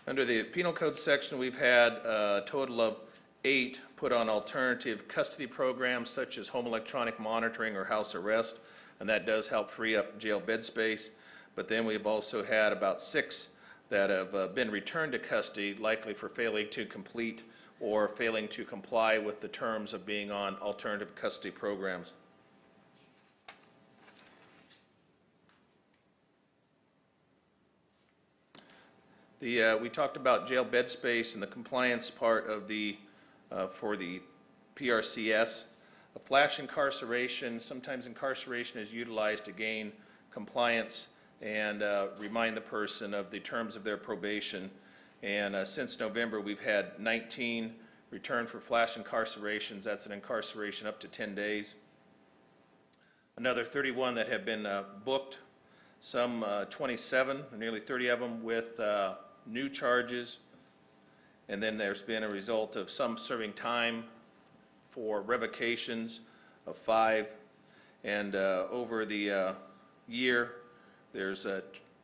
Under the penal code section, we've had a total of 8 put on alternative custody programs such as home electronic monitoring or house arrest, and that does help free up jail bed space. But then we've also had about 6 that have been returned to custody, likely for failing to complete or failing to comply with the terms of being on alternative custody programs. We talked about jail bed space and the compliance part of the for the PRCS. A flash incarceration, sometimes incarceration is utilized to gain compliance and remind the person of the terms of their probation. And since November, we've had 19 returned for flash incarcerations. That's an incarceration up to 10 days. Another 31 that have been booked, some 27, nearly 30 of them with new charges. And then there's been a result of some serving time for revocations of 5. And over the year, there's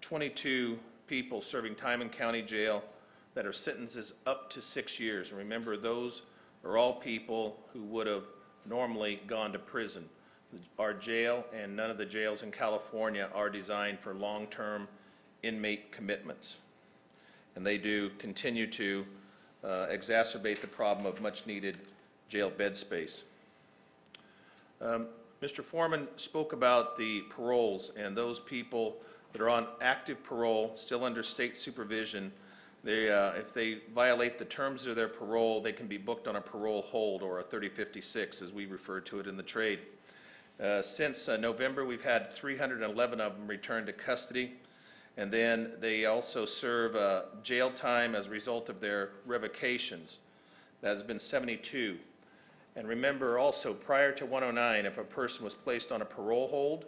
22 people serving time in county jail that are sentences up to 6 years. And remember, those are all people who would have normally gone to prison. Our jail and none of the jails in California are designed for long-term inmate commitments. And they do continue to exacerbate the problem of much-needed jail bed space. Mr. Foreman spoke about the paroles, and those people that are on active parole, still under state supervision, they, if they violate the terms of their parole, they can be booked on a parole hold, or a 3056, as we refer to it in the trade. Since November, we've had 311 of them returned to custody, and then they also serve jail time as a result of their revocations. That has been 72. And remember also, prior to 109, if a person was placed on a parole hold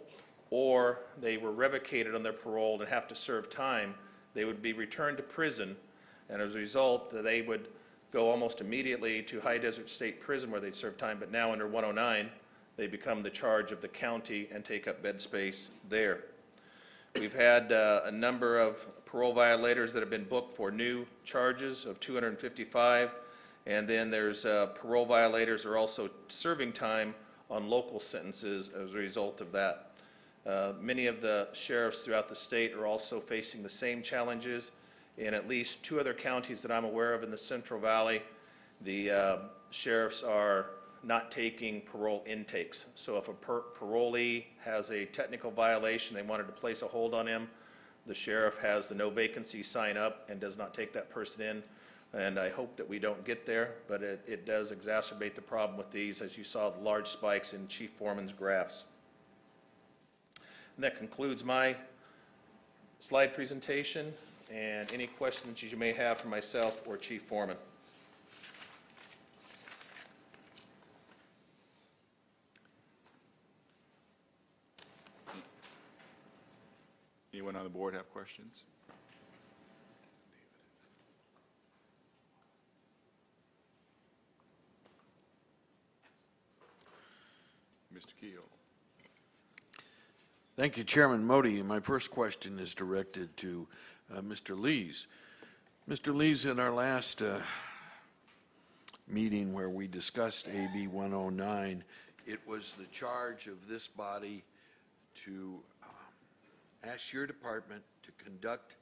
or they were revocated on their parole and have to serve time, they would be returned to prison, and as a result, they would go almost immediately to High Desert State Prison where they'd serve time, but now under 109, they become the charge of the county and take up bed space there. We've had a number of parole violators that have been booked for new charges of 255, and then there's parole violators who are also serving time on local sentences as a result of that. Many of the sheriffs throughout the state are also facing the same challenges. In at least 2 other counties that I'm aware of in the Central Valley, the sheriffs are not taking parole intakes. So if a parolee has a technical violation, they wanted to place a hold on him, the sheriff has the no vacancy sign up and does not take that person in. And I hope that we don't get there, but it does exacerbate the problem with these, as you saw the large spikes in Chief Foreman's graphs. And that concludes my slide presentation, and any questions you may have for myself or Chief Foreman. Anyone on the board have questions? Mr. Kehoe. Thank you, Chairman Modi. My first question is directed to Mr. Lees. Mr. Lees, in our last meeting where we discussed AB 109, it was the charge of this body to ask your department to conduct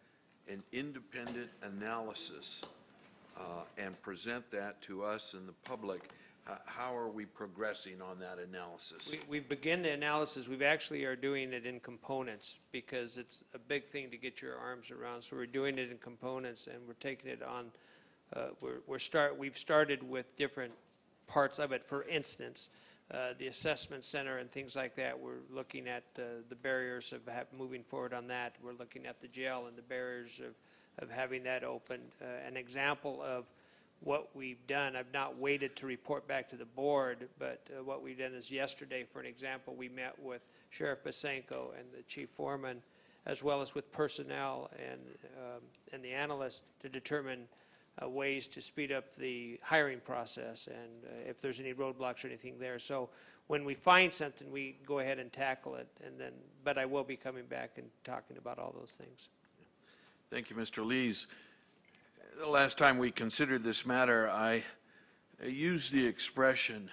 an independent analysis and present that to us and the public. How are we progressing on that analysis? We've begun the analysis. We've actually are doing it in components because it's a big thing to get your arms around. So we're doing it in components, and we're taking it on. We've started with different parts of it. For instance, the assessment center and things like that. We're looking at the barriers of moving forward on that. We're looking at the jail and the barriers of having that open. An example of what we've done, I've not waited to report back to the board, but what we've done is yesterday, for an example, we met with Sheriff Basenko and the chief foreman, as well as with personnel and the analysts to determine ways to speed up the hiring process and if there's any roadblocks or anything there. So when we find something, we go ahead and tackle it. And then, but I will be coming back and talking about all those things. Thank you, Mr. Lees. The last time we considered this matter, I used the expression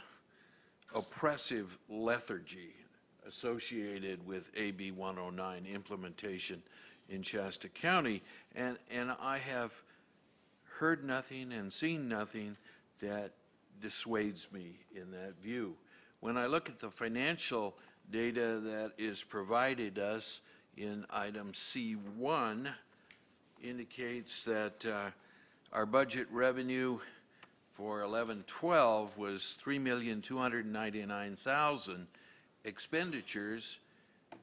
oppressive lethargy associated with AB 109 implementation in Shasta County, and I have heard nothing and seen nothing that dissuades me in that view. When I look at the financial data that is provided us in item C1, indicates that our budget revenue for 11-12 was $3,299,000. Expenditures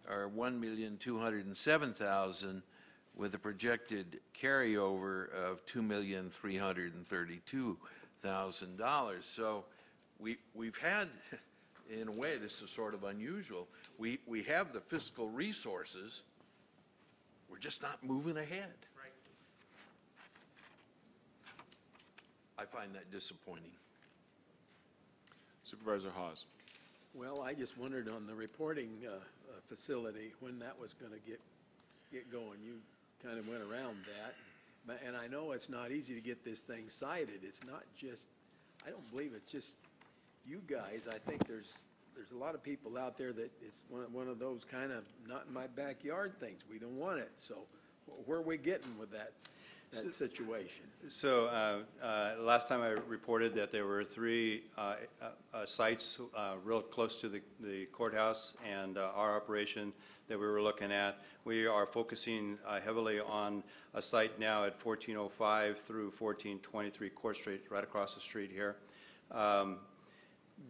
are $1,207,000, with a projected carryover of $2,332,000. So we've had, in a way, this is sort of unusual. We have the fiscal resources. We're just not moving ahead. Right. I find that disappointing. Supervisor Hawes. Well, I just wondered on the reporting facility when that was going to get going. You kind of went around that, and I know it's not easy to get this thing cited. It's not just, I don't believe it's just you guys. I think there's a lot of people out there that it's one of those kind of not in my backyard things. We don't want it. So where are we getting with that situation? So last time I reported that there were 3 sites real close to the courthouse and our operation that we were looking at. We are focusing heavily on a site now at 1405 through 1423 Court Street, right across the street here.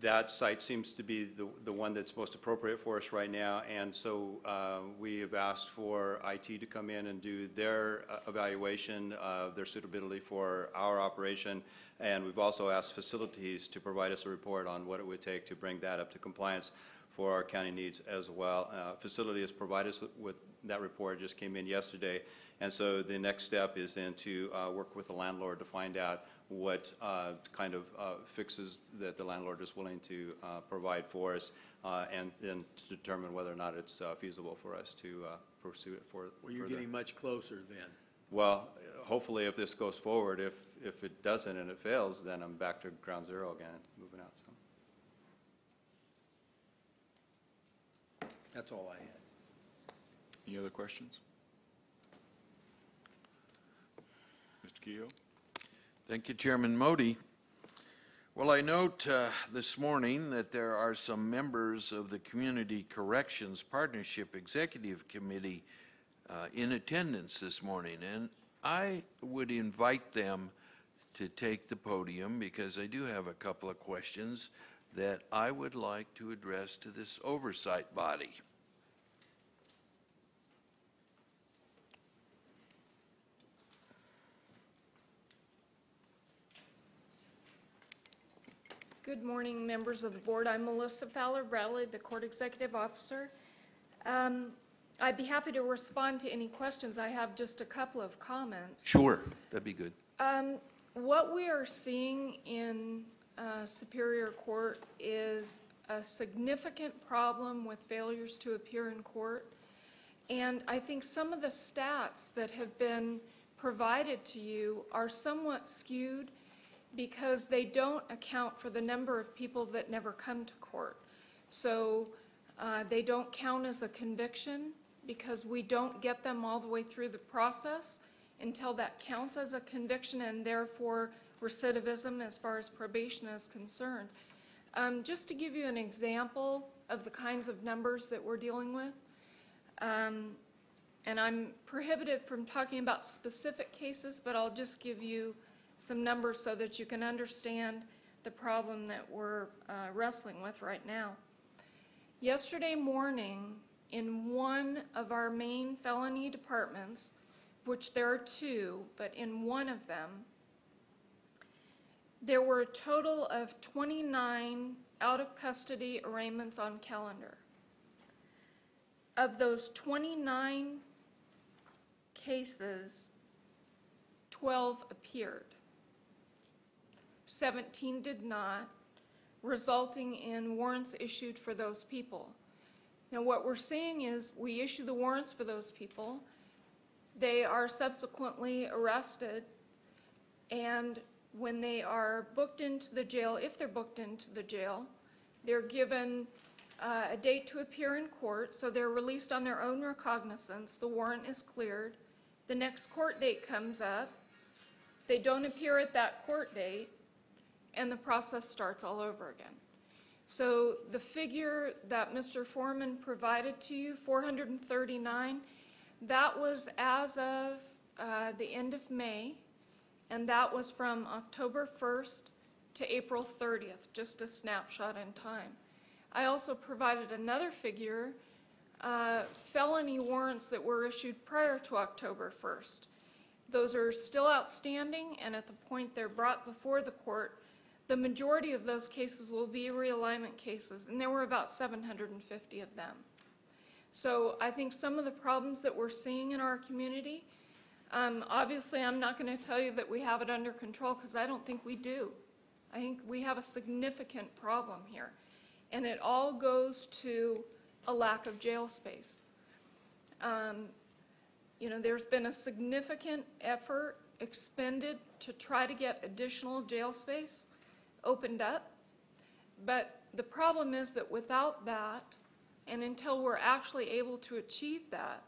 That site seems to be the one that's most appropriate for us right now, and so we have asked for IT to come in and do their evaluation of their suitability for our operation, and we've also asked facilities to provide us a report on what it would take to bring that up to compliance for our county needs as well. Facility has provided us with that report, just came in yesterday, and so the next step is then to work with the landlord to find out what kind of fixes that the landlord is willing to provide for us, and then to determine whether or not it's feasible for us to pursue it for. Well, you're getting much closer then. Well, hopefully, if this goes forward, if it doesn't and it fails, then I'm back to ground zero again, moving out. So. That's all I had. Any other questions? Mr. Kehoe? Thank you, Chairman Modi. Well, I note this morning that there are some members of the Community Corrections Partnership Executive Committee in attendance this morning, and I would invite them to take the podium because I do have a couple of questions that I would like to address to this oversight body. Good morning, members of the board. I'm Melissa Fowler-Bradley, the Court Executive Officer. I'd be happy to respond to any questions. I have just a couple of comments. Sure, that'd be good. What we are seeing in Superior Court is a significant problem with failures to appear in court. And I think some of the stats that have been provided to you are somewhat skewed because they don't account for the number of people that never come to court. So they don't count as a conviction because we don't get them all the way through the process until that counts as a conviction, and therefore recidivism as far as probation is concerned. Just to give you an example of the kinds of numbers that we're dealing with, and I'm prohibited from talking about specific cases, but I'll just give you some numbers so that you can understand the problem that we're wrestling with right now. Yesterday morning, in one of our main felony departments, which there are two, but in one of them, there were a total of 29 out-of-custody arraignments on calendar. Of those 29 cases, 12 appeared. 17 did not, resulting in warrants issued for those people. Now what we're seeing is we issue the warrants for those people, they are subsequently arrested, and when they are booked into the jail, if they're booked into the jail, they're given a date to appear in court, so they're released on their own recognizance, the warrant is cleared, the next court date comes up, they don't appear at that court date, and the process starts all over again. So the figure that Mr. Foreman provided to you, 439, that was as of the end of May, and that was from October 1st to April 30th, just a snapshot in time. I also provided another figure, felony warrants that were issued prior to October 1st. Those are still outstanding, and at the point they're brought before the court, the majority of those cases will be realignment cases, and there were about 750 of them. So I think some of the problems that we're seeing in our community, obviously I'm not going to tell you that we have it under control, because I don't think we do. I think we have a significant problem here, and it all goes to a lack of jail space. You know, there's been a significant effort expended to try to get additional jail space opened up, but the problem is that without that, and until we're actually able to achieve that,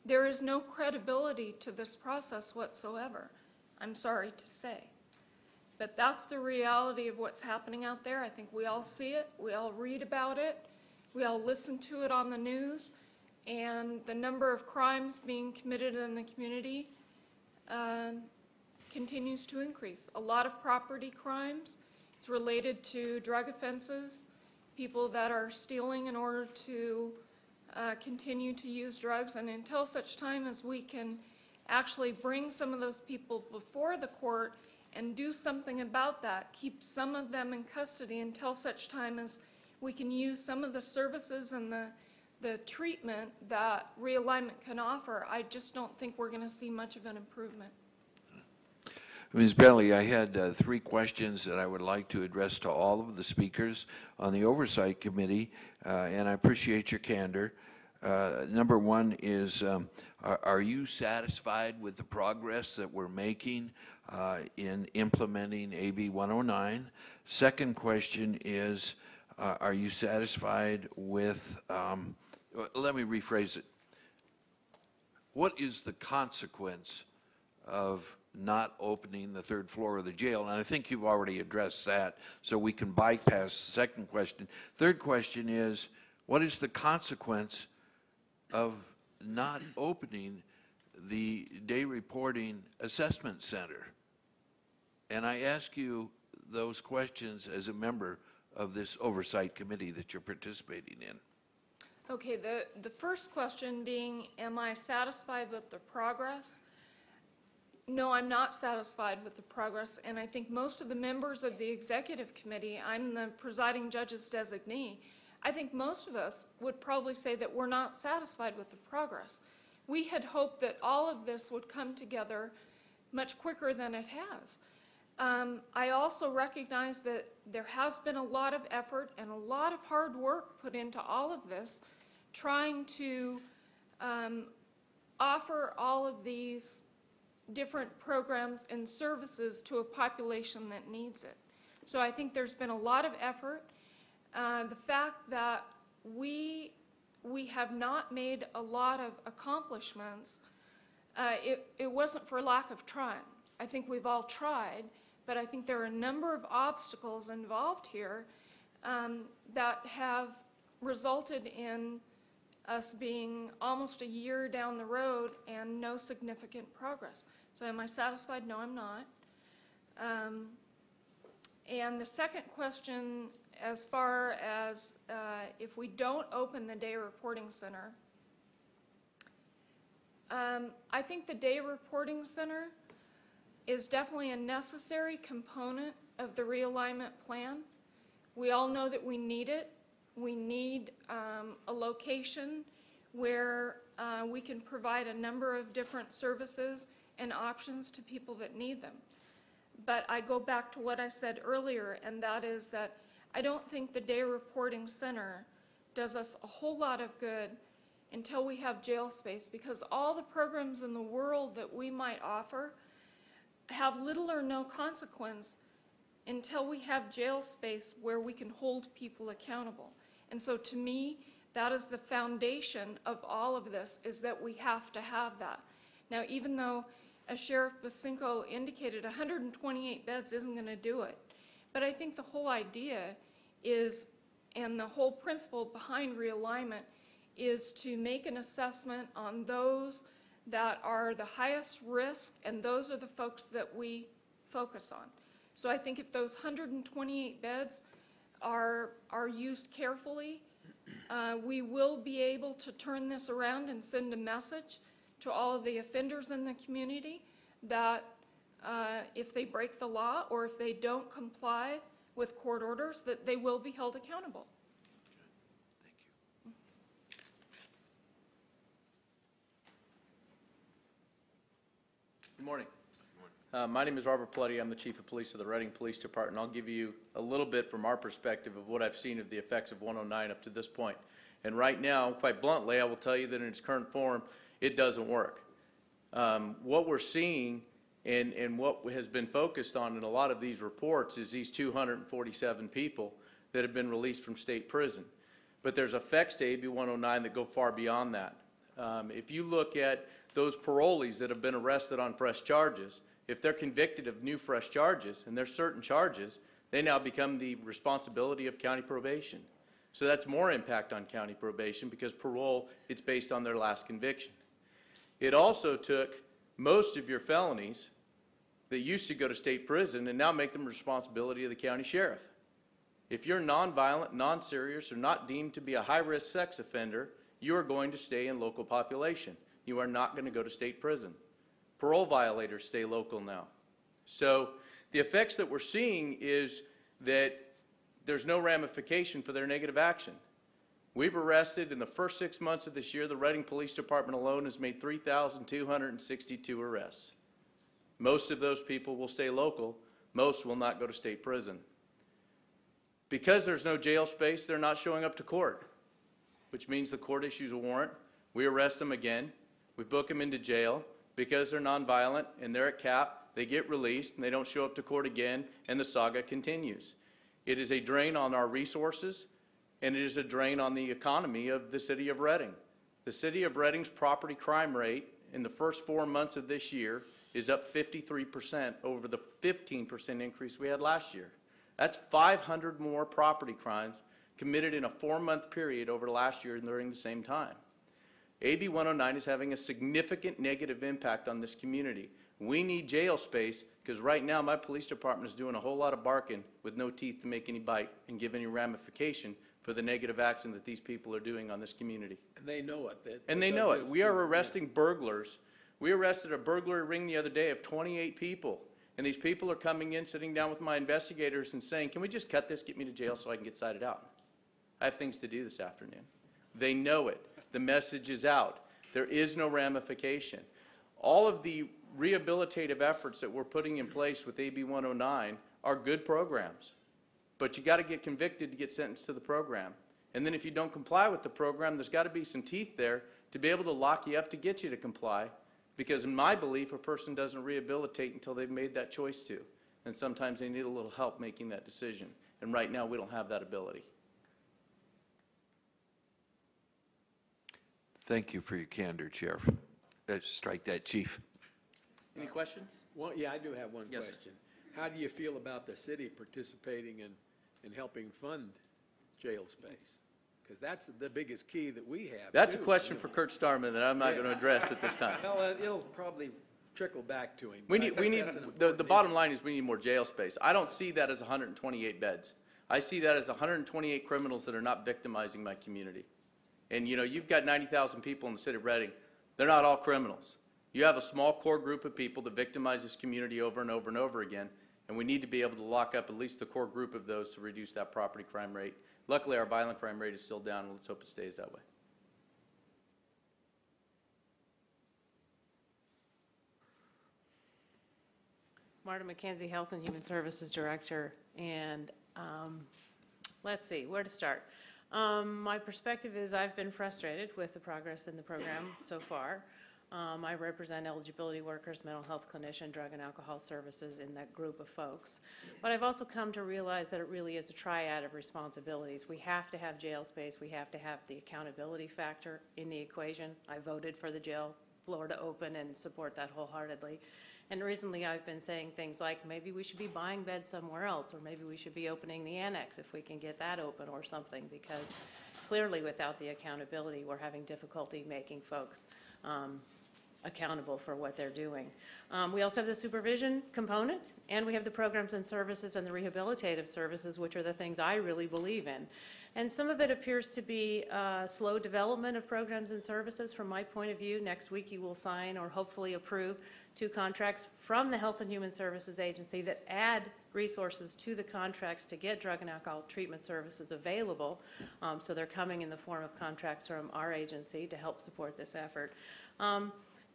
there is no credibility to this process whatsoever, I'm sorry to say. But that's the reality of what's happening out there. I think we all see it, we all read about it, we all listen to it on the news, and the number of crimes being committed in the community continues to increase. A lot of property crimes, it's related to drug offenses, people that are stealing in order to continue to use drugs, and until such time as we can actually bring some of those people before the court and do something about that, keep some of them in custody until such time as we can use some of the services and the treatment that realignment can offer, I just don't think we're going to see much of an improvement. Ms. Belli, I had 3 questions that I would like to address to all of the speakers on the Oversight Committee, and I appreciate your candor. Number 1 is, are you satisfied with the progress that we're making in implementing AB 109? Second question is, are you satisfied with, let me rephrase it. What is the consequence of not opening the 3rd floor of the jail? And I think you've already addressed that, so we can bypass the second question. Third question is, what is the consequence of not opening the day reporting assessment center? And I ask you those questions as a member of this oversight committee that you're participating in. Okay, the first question being, am I satisfied with the progress? No, I'm not satisfied with the progress, and I think most of the members of the executive committee, I'm the presiding judge's designee, I think most of us would probably say that we're not satisfied with the progress. We had hoped that all of this would come together much quicker than it has. I also recognize that there has been a lot of effort and a lot of hard work put into all of this, trying to offer all of these different programs and services to a population that needs it. So I think there's been a lot of effort. The fact that we have not made a lot of accomplishments, it wasn't for lack of trying. I think we've all tried, but I think there are a number of obstacles involved here that have resulted in us being almost a year down the road and no significant progress. So am I satisfied? No, I'm not. And the second question, as far as if we don't open the day reporting center, I think the day reporting center is definitely a necessary component of the realignment plan. We all know that we need it. We need a location where we can provide a number of different services and options to people that need them. But I go back to what I said earlier, and that is that I don't think the day reporting center does us a whole lot of good until we have jail space, because all the programs in the world that we might offer have little or no consequence until we have jail space where we can hold people accountable. And so to me, that is the foundation of all of this, is that we have to have that. Now, even though, as Sheriff Basinko indicated, 128 beds isn't going to do it, but I think the whole idea is, and the whole principle behind realignment, is to make an assessment on those that are the highest risk, and those are the folks that we focus on. So I think if those 128 beds are used carefully, we will be able to turn this around and send a message to all of the offenders in the community that if they break the law or if they don't comply with court orders, that they will be held accountable. Good morning. My name is Robert Plutty. I'm the Chief of Police of the Reading Police Department. I'll give you a little bit from our perspective of what I've seen of the effects of 109 up to this point. And right now, quite bluntly, I will tell you that in its current form, it doesn't work. What we're seeing and what has been focused on in a lot of these reports is these 247 people that have been released from state prison. But there's effects to AB 109 that go far beyond that. If you look at those parolees that have been arrested on fresh charges, if they're convicted of new fresh charges, and there's certain charges, they now become the responsibility of county probation. So that's more impact on county probation, because parole, it's based on their last conviction. It also took most of your felonies that used to go to state prison and now make them responsibility of the county sheriff. If you're nonviolent, non-serious, or not deemed to be a high-risk sex offender, you are going to stay in local population. You are not going to go to state prison. Parole violators stay local now. So the effects that we're seeing is that there's no ramification for their negative action. We've arrested, in the first 6 months of this year, the Reading Police Department alone has made 3,262 arrests. Most of those people will stay local. Most will not go to state prison. Because there's no jail space, they're not showing up to court, which means the court issues a warrant. We arrest them again. We book them into jail. Because they're nonviolent and they're at cap, they get released and they don't show up to court again, and the saga continues. It is a drain on our resources, and it is a drain on the economy of the city of Reading. The city of Reading's property crime rate in the first 4 months of this year is up 53% over the 15% increase we had last year. That's 500 more property crimes committed in a 4-month period over last year during the same time. AB 109 is having a significant negative impact on this community. We need jail space, because right now my police department is doing a whole lot of barking with no teeth to make any bite and give any ramification for the negative action that these people are doing on this community. And they know it. And they know it. We are arresting burglars. We arrested a burglary ring the other day of 28 people. And these people are coming in, sitting down with my investigators and saying, can we just cut this, get me to jail so I can get cited out? I have things to do this afternoon. They know it. The message is out. There is no ramification. All of the rehabilitative efforts that we're putting in place with AB 109 are good programs. But you got to get convicted to get sentenced to the program. And then if you don't comply with the program, there's got to be some teeth there to be able to lock you up to get you to comply. Because in my belief, a person doesn't rehabilitate until they've made that choice to. And sometimes they need a little help making that decision. And right now, we don't have that ability. Thank you for your candor, Sheriff. Strike that, Chief. Any questions? Well, yeah, I do have one Yes, sir. question. How do you feel about the city participating in helping fund jail space? Because that's the biggest key that we have. That's too, a question you for know. Kurt Starman that I'm not going to address at this time. Well, it'll probably trickle back to him. We I need, think that's an the important bottom line is we need more jail space. I don't see that as 128 beds. I see that as 128 criminals that are not victimizing my community. And you know, you've got 90,000 people in the city of Reading. They're not all criminals. You have a small core group of people that victimize this community over and over and over again, and we need to be able to lock up at least the core group of those to reduce that property crime rate. Luckily, our violent crime rate is still down, and let's hope it stays that way. Marta McKenzie, Health and Human Services Director, and let's see, where to start. My perspective is I've been frustrated with the progress in the program so far. I represent eligibility workers, mental health clinician, drug and alcohol services in that group of folks. But I've also come to realize that it really is a triad of responsibilities. We have to have jail space. We have to have the accountability factor in the equation. I voted for the jail floor to open and support that wholeheartedly. And recently I've been saying things like maybe we should be buying beds somewhere else, or maybe we should be opening the annex if we can get that open or something, because clearly without the accountability we're having difficulty making folks accountable for what they're doing. We also have the supervision component, and we have the programs and services and the rehabilitative services, which are the things I really believe in. And some of it appears to be slow development of programs and services from my point of view. Next week you will sign or hopefully approve 2 contracts from the Health and Human Services Agency that add resources to the contracts to get drug and alcohol treatment services available. So they're coming in the form of contracts from our agency to help support this effort.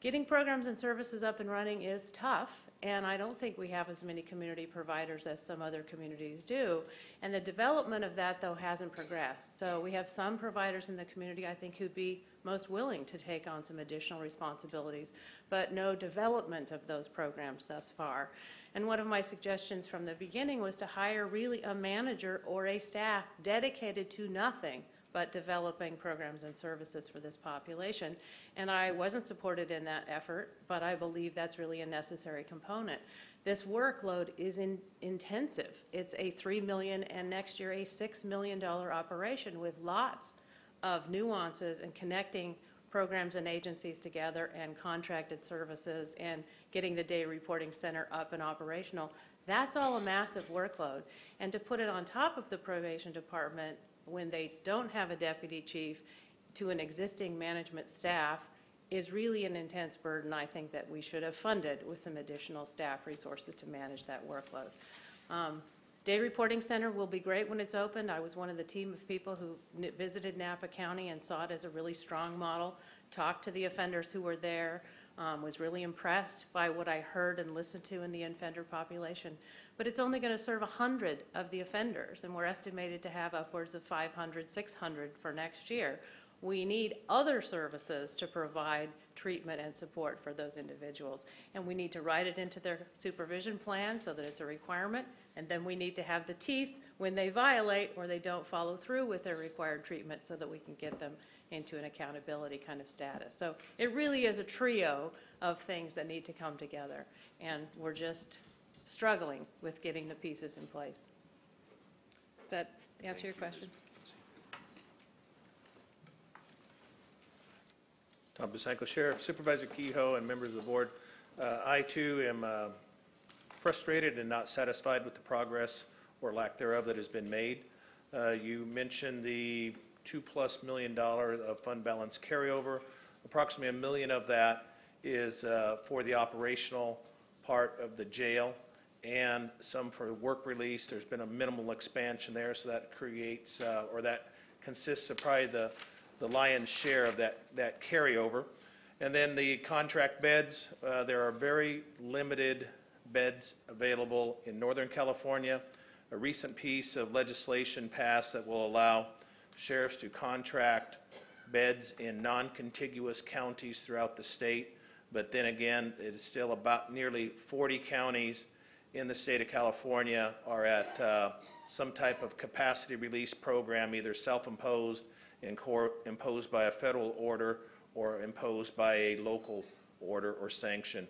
Getting programs and services up and running is tough, and I don't think we have as many community providers as some other communities do. And the development of that, though, hasn't progressed. So we have some providers in the community, I think, who'd be most willing to take on some additional responsibilities, but no development of those programs thus far. And one of my suggestions from the beginning was to hire really a manager or a staff dedicated to nothing but developing programs and services for this population. And I wasn't supported in that effort, but I believe that's really a necessary component. This workload is intensive. It's a $3 million and next year a $6 million operation with lots of nuances and connecting programs and agencies together and contracted services and getting the day reporting center up and operational. That's all a massive workload. And to put it on top of the probation department when they don't have a deputy chief to an existing management staff is really an intense burden. I think that we should have funded with some additional staff resources to manage that workload. Day Reporting Center will be great when it's opened. I was one of the team of people who visited Napa County and saw it as a really strong model, talked to the offenders who were there, was really impressed by what I heard and listened to in the offender population. But it's only going to serve 100 of the offenders, and we're estimated to have upwards of 500, 600 for next year. We need other services to provide treatment and support for those individuals. And we need to write it into their supervision plan so that it's a requirement. And then we need to have the teeth when they violate or they don't follow through with their required treatment so that we can get them into an accountability kind of status. So it really is a trio of things that need to come together. And we're just struggling with getting the pieces in place. Does that answer your question? Tom Busanko, Sheriff, Supervisor Kehoe, and members of the board. I too am frustrated and not satisfied with the progress or lack thereof that has been made. You mentioned the $2+ million of fund balance carryover. Approximately $1 million of that is for the operational part of the jail and some for work release. There's been a minimal expansion there, so that creates, or that consists of probably the lion's share of that carryover. And then the contract beds, there are very limited beds available in Northern California. A recent piece of legislation passed that will allow sheriffs to contract beds in non-contiguous counties throughout the state. But then again, it is still about nearly 40 counties in the state of California are at some type of capacity release program, either self-imposed, imposed by a federal order, or imposed by a local order or sanction.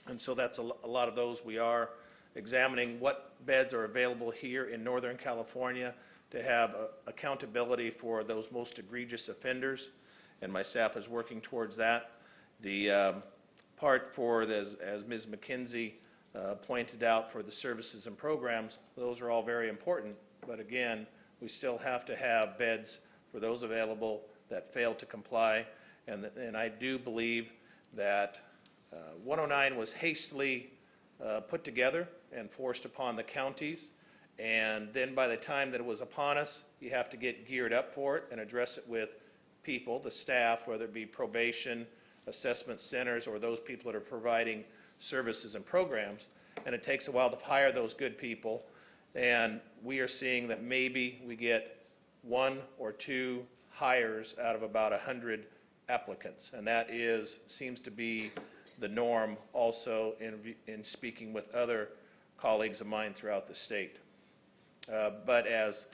And so that's a lot of those. We are examining what beds are available here in Northern California to have accountability for those most egregious offenders, and my staff is working towards that. The part for, as Ms. McKenzie pointed out, for the services and programs, those are all very important. But again, we still have to have beds for those available that fail to comply. And I do believe that 109 was hastily put together and forced upon the counties. And then by the time that it was upon us, you have to get geared up for it and address it with people, the staff, whether it be probation, assessment centers, or those people that are providing services and programs. And it takes a while to hire those good people. And we are seeing that maybe we get 1 or 2 hires out of about 100 applicants. And that seems to be the norm also in speaking with other colleagues of mine throughout the state. But as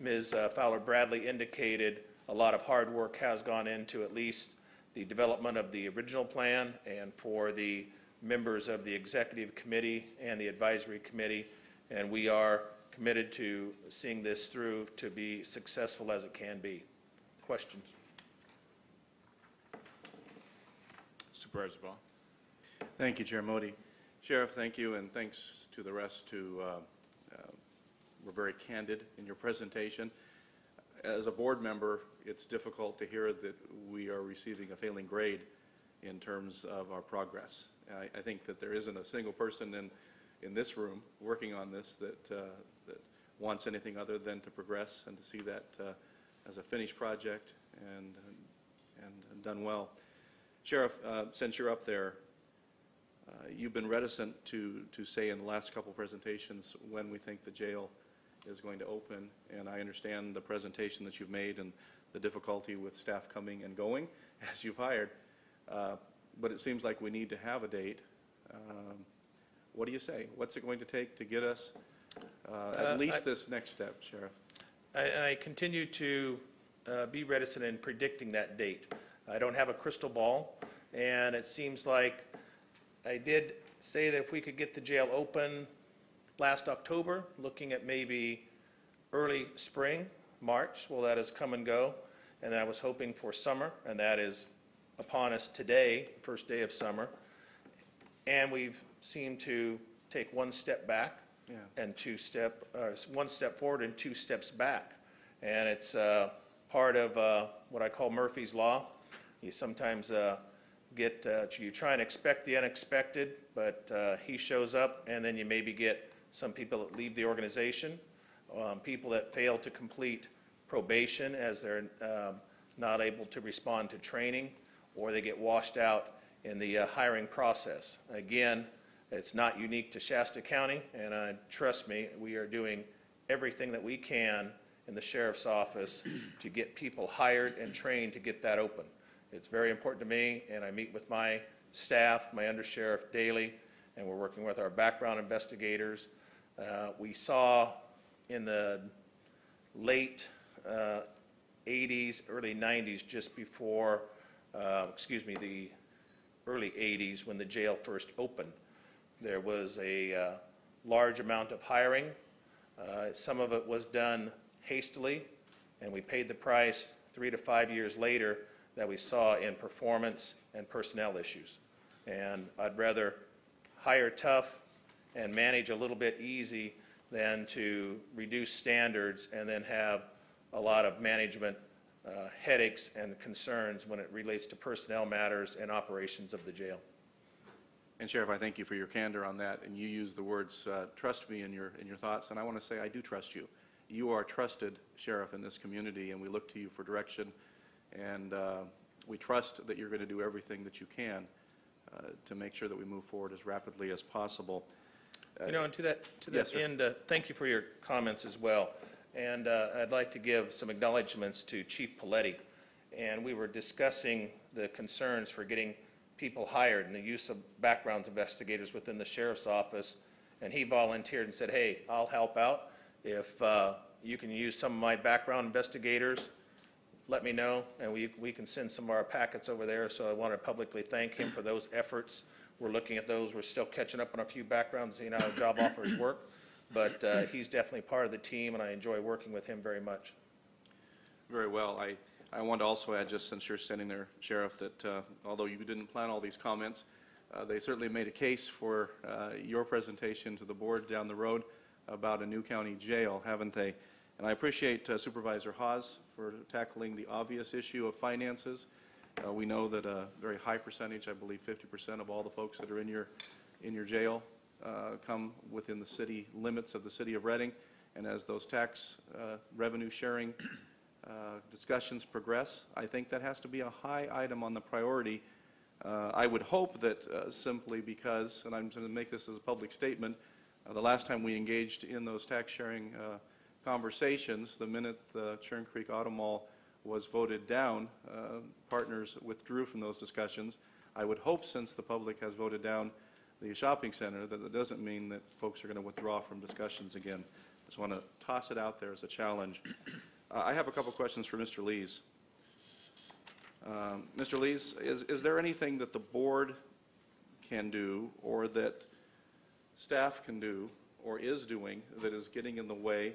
Ms. Fowler-Bradley indicated, a lot of hard work has gone into at least the development of the original plan, and for the members of the executive committee and the advisory committee, and we are committed to seeing this through to be successful as it can be. Questions? Supervisor Ball. Thank you, Chair Modi. Sheriff, thank you, and thanks to the rest who were very candid in your presentation. As a board member, it's difficult to hear that we are receiving a failing grade in terms of our progress. I think that there isn't a single person in this room working on this that wants anything other than to progress and to see that as a finished project and done well. Sheriff, since you're up there, you've been reticent to say in the last couple presentations when we think the jail is going to open, and I understand the presentation that you've made and the difficulty with staff coming and going as you've hired, but it seems like we need to have a date. What do you say? What's it going to take to get us at least this next step, Sheriff? I continue to be reticent in predicting that date. I don't have a crystal ball, and it seems like I did say that if we could get the jail open last October, looking at maybe early spring, March. Well, that has come and go, and I was hoping for summer, and that is upon us today, first day of summer. And we've seemed to take one step back and one step forward and 2 steps back. And it's part of what I call Murphy's Law. You sometimes you try and expect the unexpected, but he shows up, and then you maybe get some people that leave the organization, people that fail to complete probation as they're not able to respond to training, or they get washed out in the hiring process. Again, it's not unique to Shasta County, and trust me, we are doing everything that we can in the sheriff's office to get people hired and trained to get that open. It's very important to me, and I meet with my staff, my undersheriff daily, and we're working with our background investigators. We saw in the late 80s, early 90s, just before, the early 80s when the jail first opened, there was a large amount of hiring. Some of it was done hastily, and we paid the price 3 to 5 years later that we saw in performance and personnel issues. And I'd rather hire tough and manage a little bit easy than to reduce standards and then have a lot of management headaches and concerns when it relates to personnel matters and operations of the jail. And Sheriff, I thank you for your candor on that, and you use the words trust me in your thoughts, and I want to say I do trust you. You are a trusted sheriff in this community, and we look to you for direction, and we trust that you're going to do everything that you can to make sure that we move forward as rapidly as possible. And to that yes, end, thank you for your comments as well. And I'd like to give some acknowledgments to Chief Paletti. And we were discussing the concerns for getting people hired and the use of backgrounds investigators within the sheriff's office. And he volunteered and said, hey, I'll help out. If you can use some of my background investigators, let me know, and we can send some of our packets over there. So I want to publicly thank him for those efforts. We're looking at those. We're still catching up on a few backgrounds, seeing how job offers work. But he's definitely part of the team, and I enjoy working with him very much. Very well. I want to also add, just since you're standing there, Sheriff, that although you didn't plan all these comments, They certainly made a case for your presentation to the board down the road about a new county jail, haven't they? And I appreciate Supervisor Hawes for tackling the obvious issue of finances. We know that a very high percentage, I believe 50% of all the folks that are in your jail come within the city limits of the city of Reading. And as those tax revenue sharing discussions progress, I think that has to be a high item on the priority. I would hope that simply because, and I'm going to make this as a public statement, the last time we engaged in those tax sharing conversations, the minute the Churn Creek Auto Mall was voted down, partners withdrew from those discussions. I would hope, since the public has voted down the shopping center, that it doesn't mean that folks are going to withdraw from discussions again. I just want to toss it out there as a challenge. I have a couple questions for Mr. Lees. Mr. Lees, is there anything that the board can do or that staff can do or is doing that is getting in the way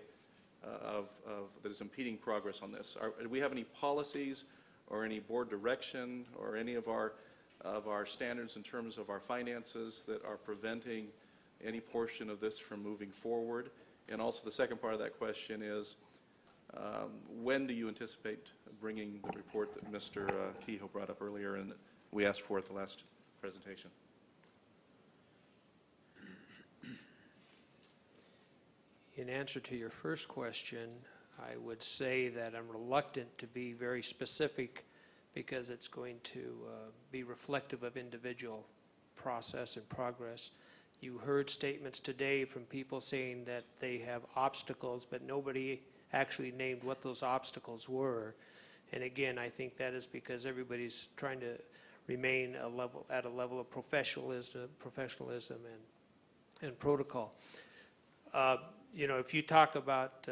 that is impeding progress on this? Do we have any policies or any board direction or any of our standards in terms of our finances that are preventing any portion of this from moving forward? And also the second part of that question is, when do you anticipate bringing the report that Mr. Kehoe brought up earlier and that we asked for at the last presentation? In answer to your first question, I would say that I'm reluctant to be very specific because it's going to be reflective of individual process and progress. You heard statements today from people saying that they have obstacles, but nobody actually named what those obstacles were. And again, I think that is because everybody's trying to remain at a level of professionalism and protocol. You know, if you talk about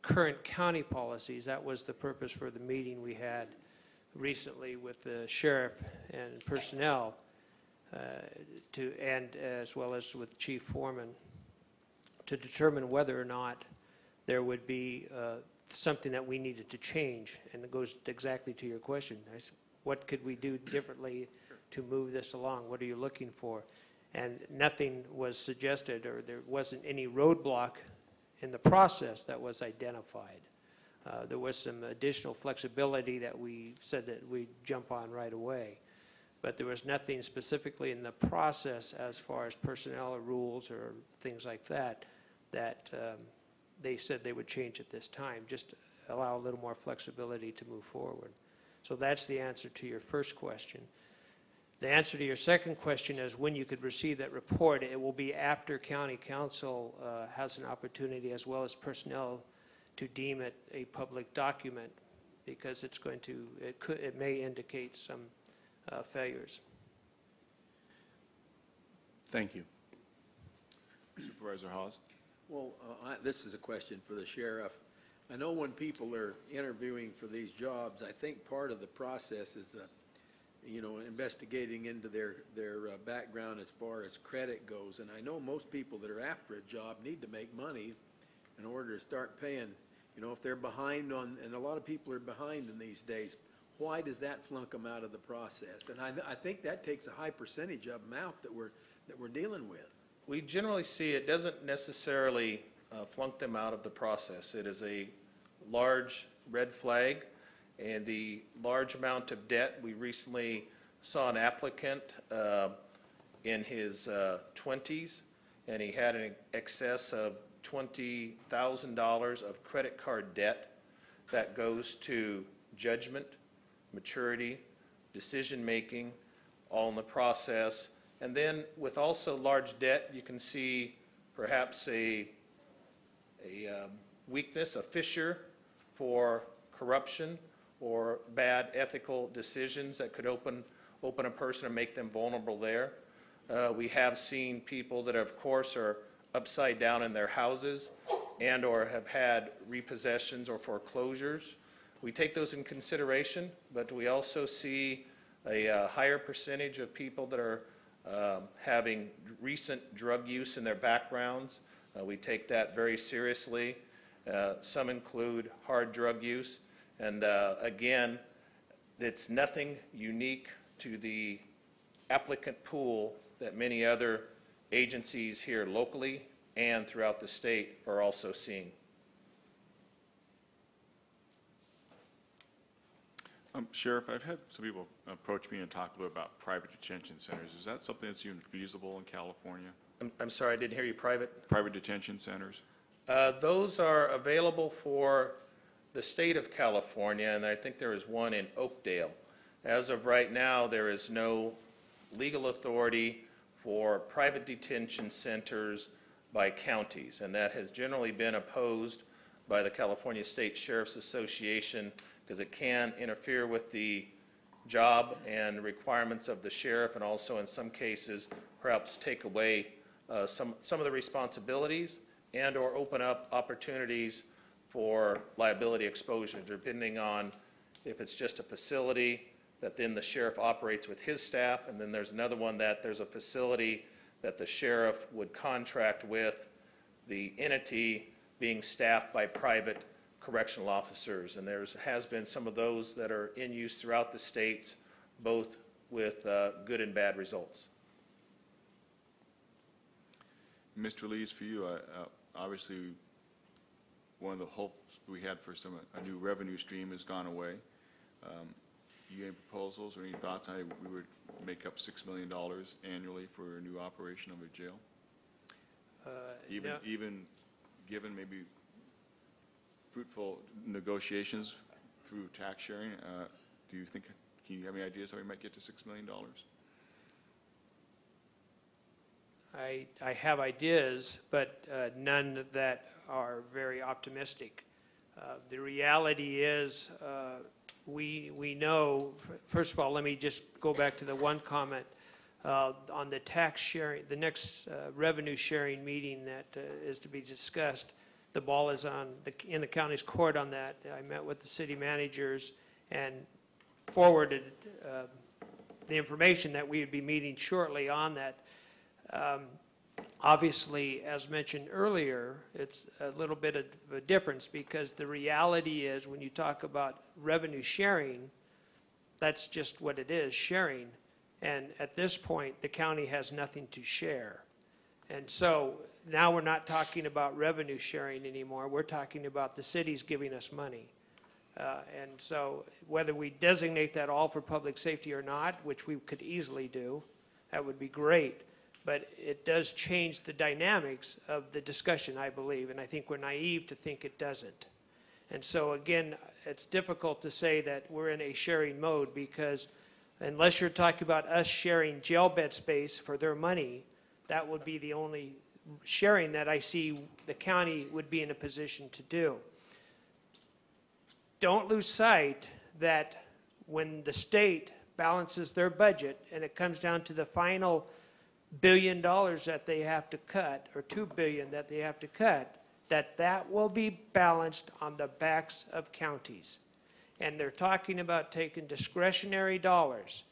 current county policies, that was the purpose for the meeting we had recently with the sheriff and personnel, and as well as with Chief Foreman, to determine whether or not there would be something that we needed to change. And it goes exactly to your question. What could we do differently to move this along? What are you looking for? And nothing was suggested, or there wasn't any roadblock in the process that was identified. There was some additional flexibility that we said that we'd jump on right away. But there was nothing specifically in the process as far as personnel or rules or things like that that they said they would change at this time, just allow a little more flexibility to move forward. So that's the answer to your first question. The answer to your second question is when you could receive that report. It will be after County Council has an opportunity, as well as personnel, to deem it a public document, because it's going to, it may indicate some failures. Thank you. Supervisor Hawes. Well, this is a question for the sheriff. I know when people are interviewing for these jobs, I think part of the process is, you know, investigating into their background as far as credit goes. And I know most people that are after a job need to make money in order to start paying. You know, if they're behind on, and a lot of people are behind in these days, why does that flunk them out of the process? And I think that takes a high percentage of them out that we're dealing with. We generally see it doesn't necessarily flunk them out of the process. It is a large red flag, and the large amount of debt. We recently saw an applicant in his 20s, and he had an excess of $20,000 of credit card debt that goes to judgment, maturity, decision making, all in the process. And then with also large debt, you can see perhaps a weakness, a fissure for corruption or bad ethical decisions that could open a person and make them vulnerable there. We have seen people that, of course, are upside down in their houses and or have had repossessions or foreclosures. We take those in consideration, but we also see a higher percentage of people that are having recent drug use in their backgrounds. We take that very seriously. Some include hard drug use. And again, it's nothing unique to the applicant pool that many other agencies here locally and throughout the state are also seeing. Sheriff, I've had some people approach me and talk a little about private detention centers. Is that something that's even feasible in California? I'm sorry, I didn't hear you. Private? Private detention centers? Those are available for the state of California, and I think there is one in Oakdale. As of right now, there is no legal authority for private detention centers by counties, and that has generally been opposed by the California State Sheriff's Association because it can interfere with the job and requirements of the sheriff, and also in some cases perhaps take away some of the responsibilities and or open up opportunities for liability exposure, depending on if it's just a facility that then the sheriff operates with his staff, and then there's another one that there's a facility that the sheriff would contract with the entity being staffed by private correctional officers. And there has been some of those that are in use throughout the states, both with good and bad results. Mr. Lees, for you, obviously one of the hopes we had for a new revenue stream has gone away. You any proposals or any thoughts on how we would make up $6 million annually for a new operation of a jail? Even given maybe fruitful negotiations through tax sharing, do you think, can you have any ideas how we might get to $6 million? I have ideas, but none that are very optimistic. The reality is we know, first of all, let me just go back to the one comment on the tax sharing, the next revenue sharing meeting that is to be discussed. The ball is in the county's court on that. I met with the city managers and forwarded the information that we would be meeting shortly on that. Obviously, as mentioned earlier, it's a little bit of a difference because the reality is when you talk about revenue sharing, that's just what it is, sharing. And at this point, the county has nothing to share. And so now we're not talking about revenue sharing anymore. We're talking about the cities giving us money. And so whether we designate that all for public safety or not, which we could easily do, that would be great. But it does change the dynamics of the discussion, I believe, and I think we're naive to think it doesn't. And so again, it's difficult to say that we're in a sharing mode because unless you're talking about us sharing jail bed space for their money, that would be the only sharing that I see the county would be in a position to do. Don't lose sight that when the state balances their budget and it comes down to the final $1 billion that they have to cut, or $2 billion that they have to cut, that will be balanced on the backs of counties. And they're talking about taking discretionary dollars.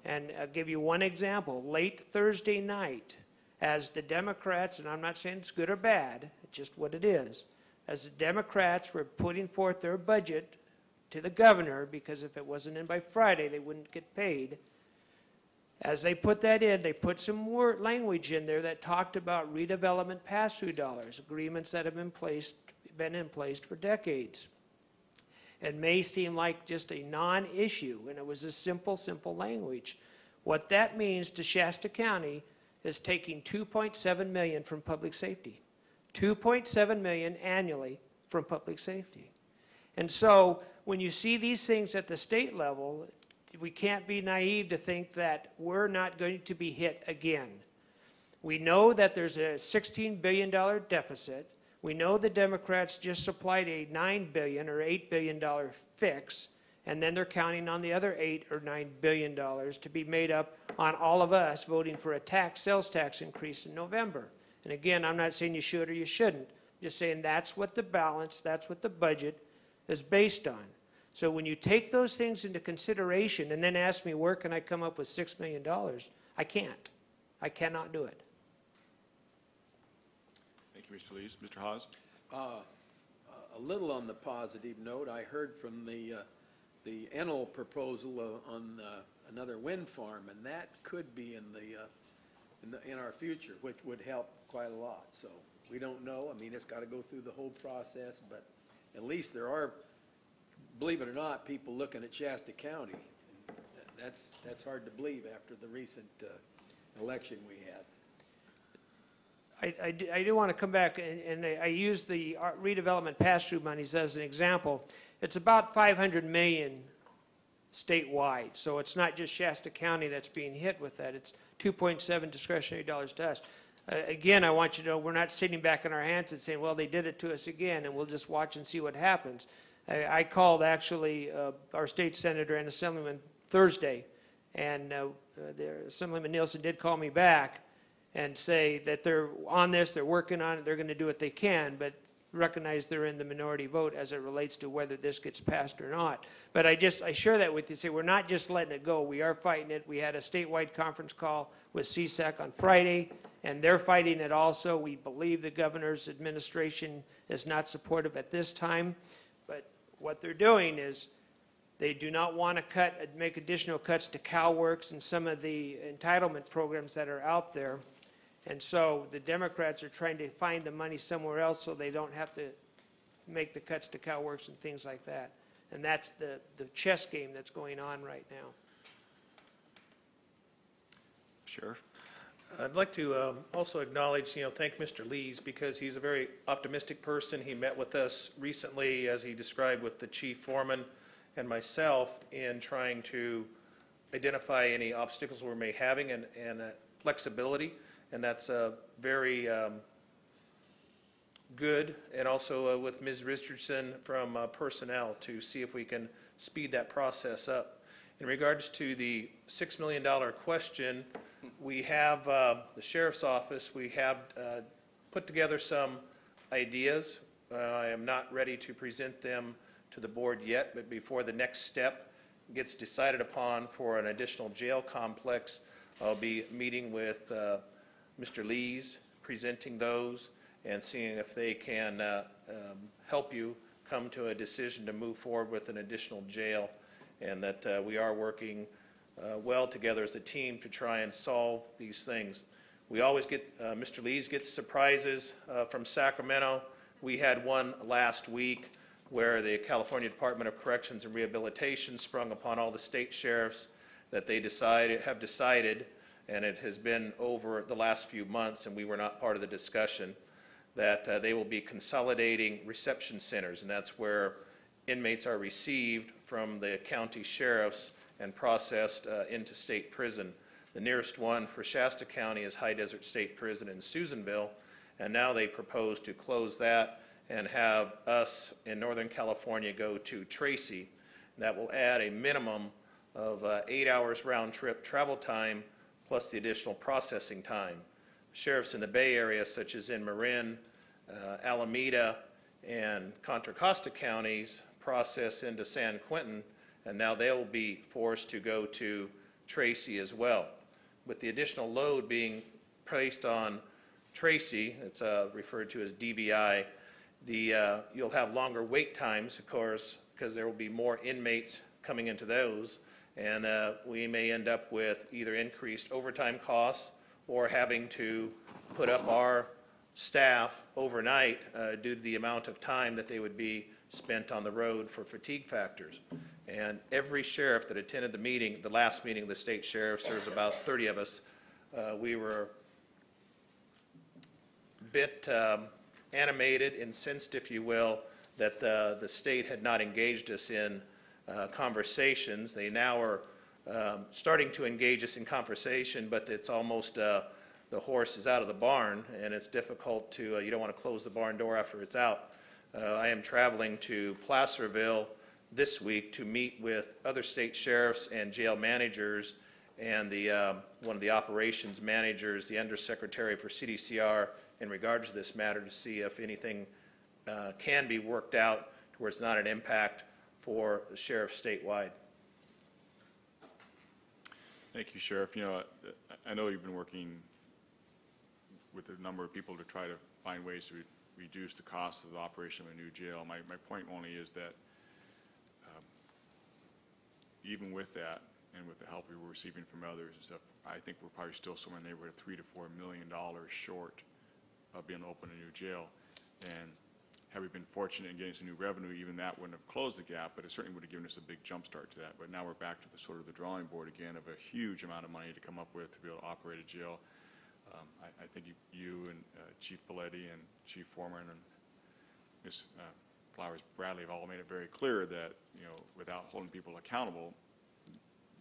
And I'll give you one example. Late Thursday night, as the Democrats, and I'm not saying it's good or bad, it's just what it is, as the Democrats were putting forth their budget to the governor, because if it wasn't in by Friday, they wouldn't get paid. As they put that in, they put some more language in there that talked about redevelopment pass-through dollars, agreements that have been in place for decades. It may seem like just a non-issue, and it was a simple language. What that means to Shasta County is taking $2.7 million from public safety, $2.7 million annually from public safety. And so when you see these things at the state level, we can't be naive to think that we're not going to be hit again. We know that there's a $16 billion deficit. We know the Democrats just supplied a $9 billion or $8 billion fix, and then they're counting on the other $8 or $9 billion to be made up on all of us voting for a sales tax increase in November. And again, I'm not saying you should or you shouldn't. I'm just saying that's what the balance, that's what the budget is based on. So when you take those things into consideration and then ask me where can I come up with $6 million, I can't. I cannot do it. Thank you, Mr. Lees. Mr. Hawes? A little on the positive note, I heard from the the Enel proposal on another wind farm, and that could be in our future, which would help quite a lot. So we don't know. I mean, it's got to go through the whole process, but at least there are, believe it or not, people looking at Shasta County. That's hard to believe after the recent election we had. I do want to come back, and I use the redevelopment pass-through monies as an example. It's about $500 million statewide, so it's not just Shasta County that's being hit with that. It's 2.7 discretionary dollars to us. Again, I want you to know we're not sitting back in our hands and saying, well, they did it to us again, and we'll just watch and see what happens. I called actually our state senator and assemblyman Thursday, and Assemblyman Nielsen did call me back and say that they're on this, they're working on it, they're going to do what they can, but recognize they're in the minority vote as it relates to whether this gets passed or not. But I share that with you, say we're not just letting it go, we are fighting it. We had a statewide conference call with CSAC on Friday, and they're fighting it also. We believe the governor's administration is not supportive at this time, but what they're doing is they do not want to make additional cuts to CalWorks and some of the entitlement programs that are out there. And so the Democrats are trying to find the money somewhere else so they don't have to make the cuts to CalWorks and things like that. And that's the chess game that's going on right now. Sheriff? I'd like to also acknowledge, thank Mr. Lees, because he's a very optimistic person. He met with us recently, as he described, with the chief foreman and myself in trying to identify any obstacles we may having and flexibility. And that's very good. And also with Ms. Richardson from personnel to see if we can speed that process up. In regards to the $6 million question, we have the Sheriff's Office, we have put together some ideas. I am not ready to present them to the board yet, but before the next step gets decided upon for an additional jail complex, I'll be meeting with Mr. Lees, presenting those and seeing if they can help you come to a decision to move forward with an additional jail, and that we are working well together as a team to try and solve these things. We always get, Mr. Lees gets surprises from Sacramento. We had one last week where the California Department of Corrections and Rehabilitation sprung upon all the state sheriffs that they have decided, and it has been over the last few months, and we were not part of the discussion, that they will be consolidating reception centers, and that's where inmates are received from the county sheriffs and processed into state prison. The nearest one for Shasta County is High Desert State Prison in Susanville, and now they propose to close that and have us in Northern California go to Tracy. That will add a minimum of 8 hours round trip travel time plus the additional processing time. Sheriffs in the Bay Area, such as in Marin, Alameda, and Contra Costa counties, process into San Quentin, and now they'll be forced to go to Tracy as well. With the additional load being placed on Tracy, it's referred to as DVI, you'll have longer wait times, of course, because there will be more inmates coming into those, and we may end up with either increased overtime costs or having to put up our staff overnight due to the amount of time that they would be spent on the road for fatigue factors. And every sheriff that attended the meeting, the last meeting of the state sheriffs, there was about 30 of us, we were a bit animated, incensed, if you will, that the state had not engaged us in conversations. They now are starting to engage us in conversation, but it's almost the horse is out of the barn, and it's difficult to, you don't want to close the barn door after it's out. I am traveling to Placerville this week to meet with other state sheriffs and jail managers and one of the operations managers, the undersecretary for CDCR, in regards to this matter to see if anything can be worked out to where it's not an impact for the sheriff statewide. Thank you, Sheriff. I know you've been working with a number of people to try to find ways to reduce the cost of the operation of a new jail. My point only is that even with that, and with the help we were receiving from others and stuff, I think we're probably still somewhere in the neighborhood of $3 to $4 million short of being able to open a new jail. And had we been fortunate in getting some new revenue, even that wouldn't have closed the gap, but it certainly would have given us a big jump start to that. But now we're back to the sort of the drawing board again of a huge amount of money to come up with to be able to operate a jail. I think you and Chief Belletti and Chief Foreman and Ms. Flowers Bradley have all made it very clear that, you know, without holding people accountable,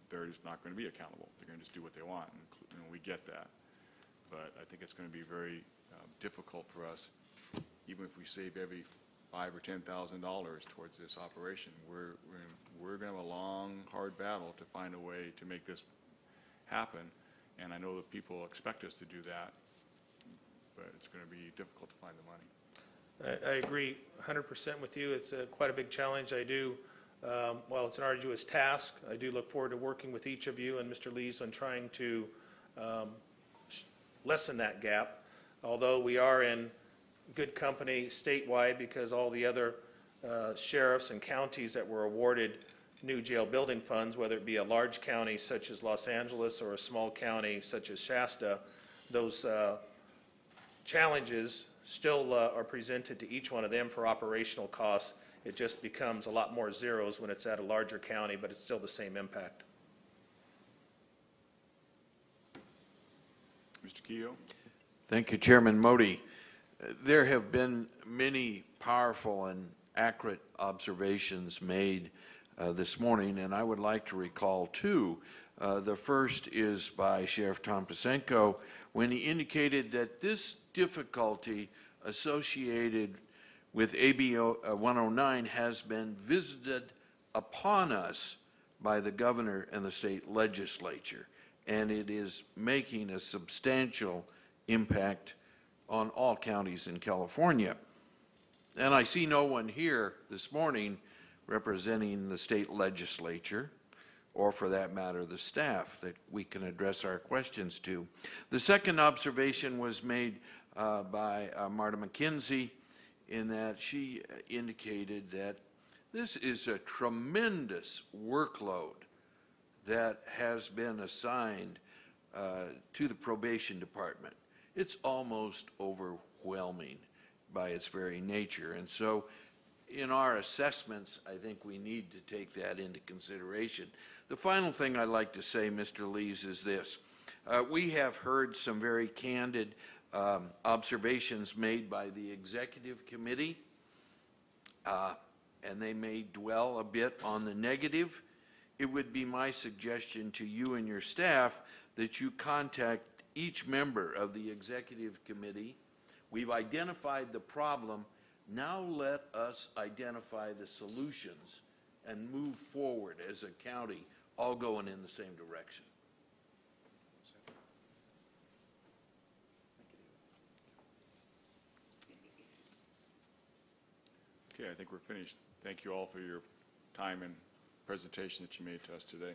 they're just not going to be accountable. They're going to just do what they want, and we get that. But I think it's going to be very difficult for us, even if we save every $5,000 or $10,000 towards this operation. We're going to have a long, hard battle to find a way to make this happen, and I know that people expect us to do that, but it's going to be difficult to find the money. I agree 100% with you. It's quite a big challenge. I do, while it's an arduous task, I do look forward to working with each of you and Mr. Lees on trying to lessen that gap, although we are in good company statewide because all the other sheriffs and counties that were awarded new jail building funds, whether it be a large county such as Los Angeles or a small county such as Shasta, those challenges still are presented to each one of them for operational costs. It just becomes a lot more zeros when it's at a larger county, but it's still the same impact. Mr. Keogh? Thank you, Chairman Modi. There have been many powerful and accurate observations made this morning, and I would like to recall two. The first is by Sheriff Tom Pasenko when he indicated that this difficulty associated with AB 109 has been visited upon us by the governor and the state legislature, and it is making a substantial impact on all counties in California. And I see no one here this morning representing the state legislature, or for that matter, the staff that we can address our questions to. The second observation was made by Marta McKenzie, in that she indicated that this is a tremendous workload that has been assigned to the probation department. It's almost overwhelming by its very nature. And so in our assessments, I think we need to take that into consideration. The final thing I'd like to say, Mr. Lees, is this. We have heard some very candid observations made by the executive committee, and they may dwell a bit on the negative. It would be my suggestion to you and your staff that you contact each member of the executive committee. We've identified the problem. Now let us identify the solutions and move forward as a county, all going in the same direction. Okay, I think we're finished. Thank you all for your time and presentation that you made to us today.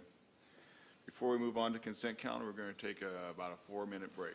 Before we move on to consent calendar, we're going to take about a 4-minute break.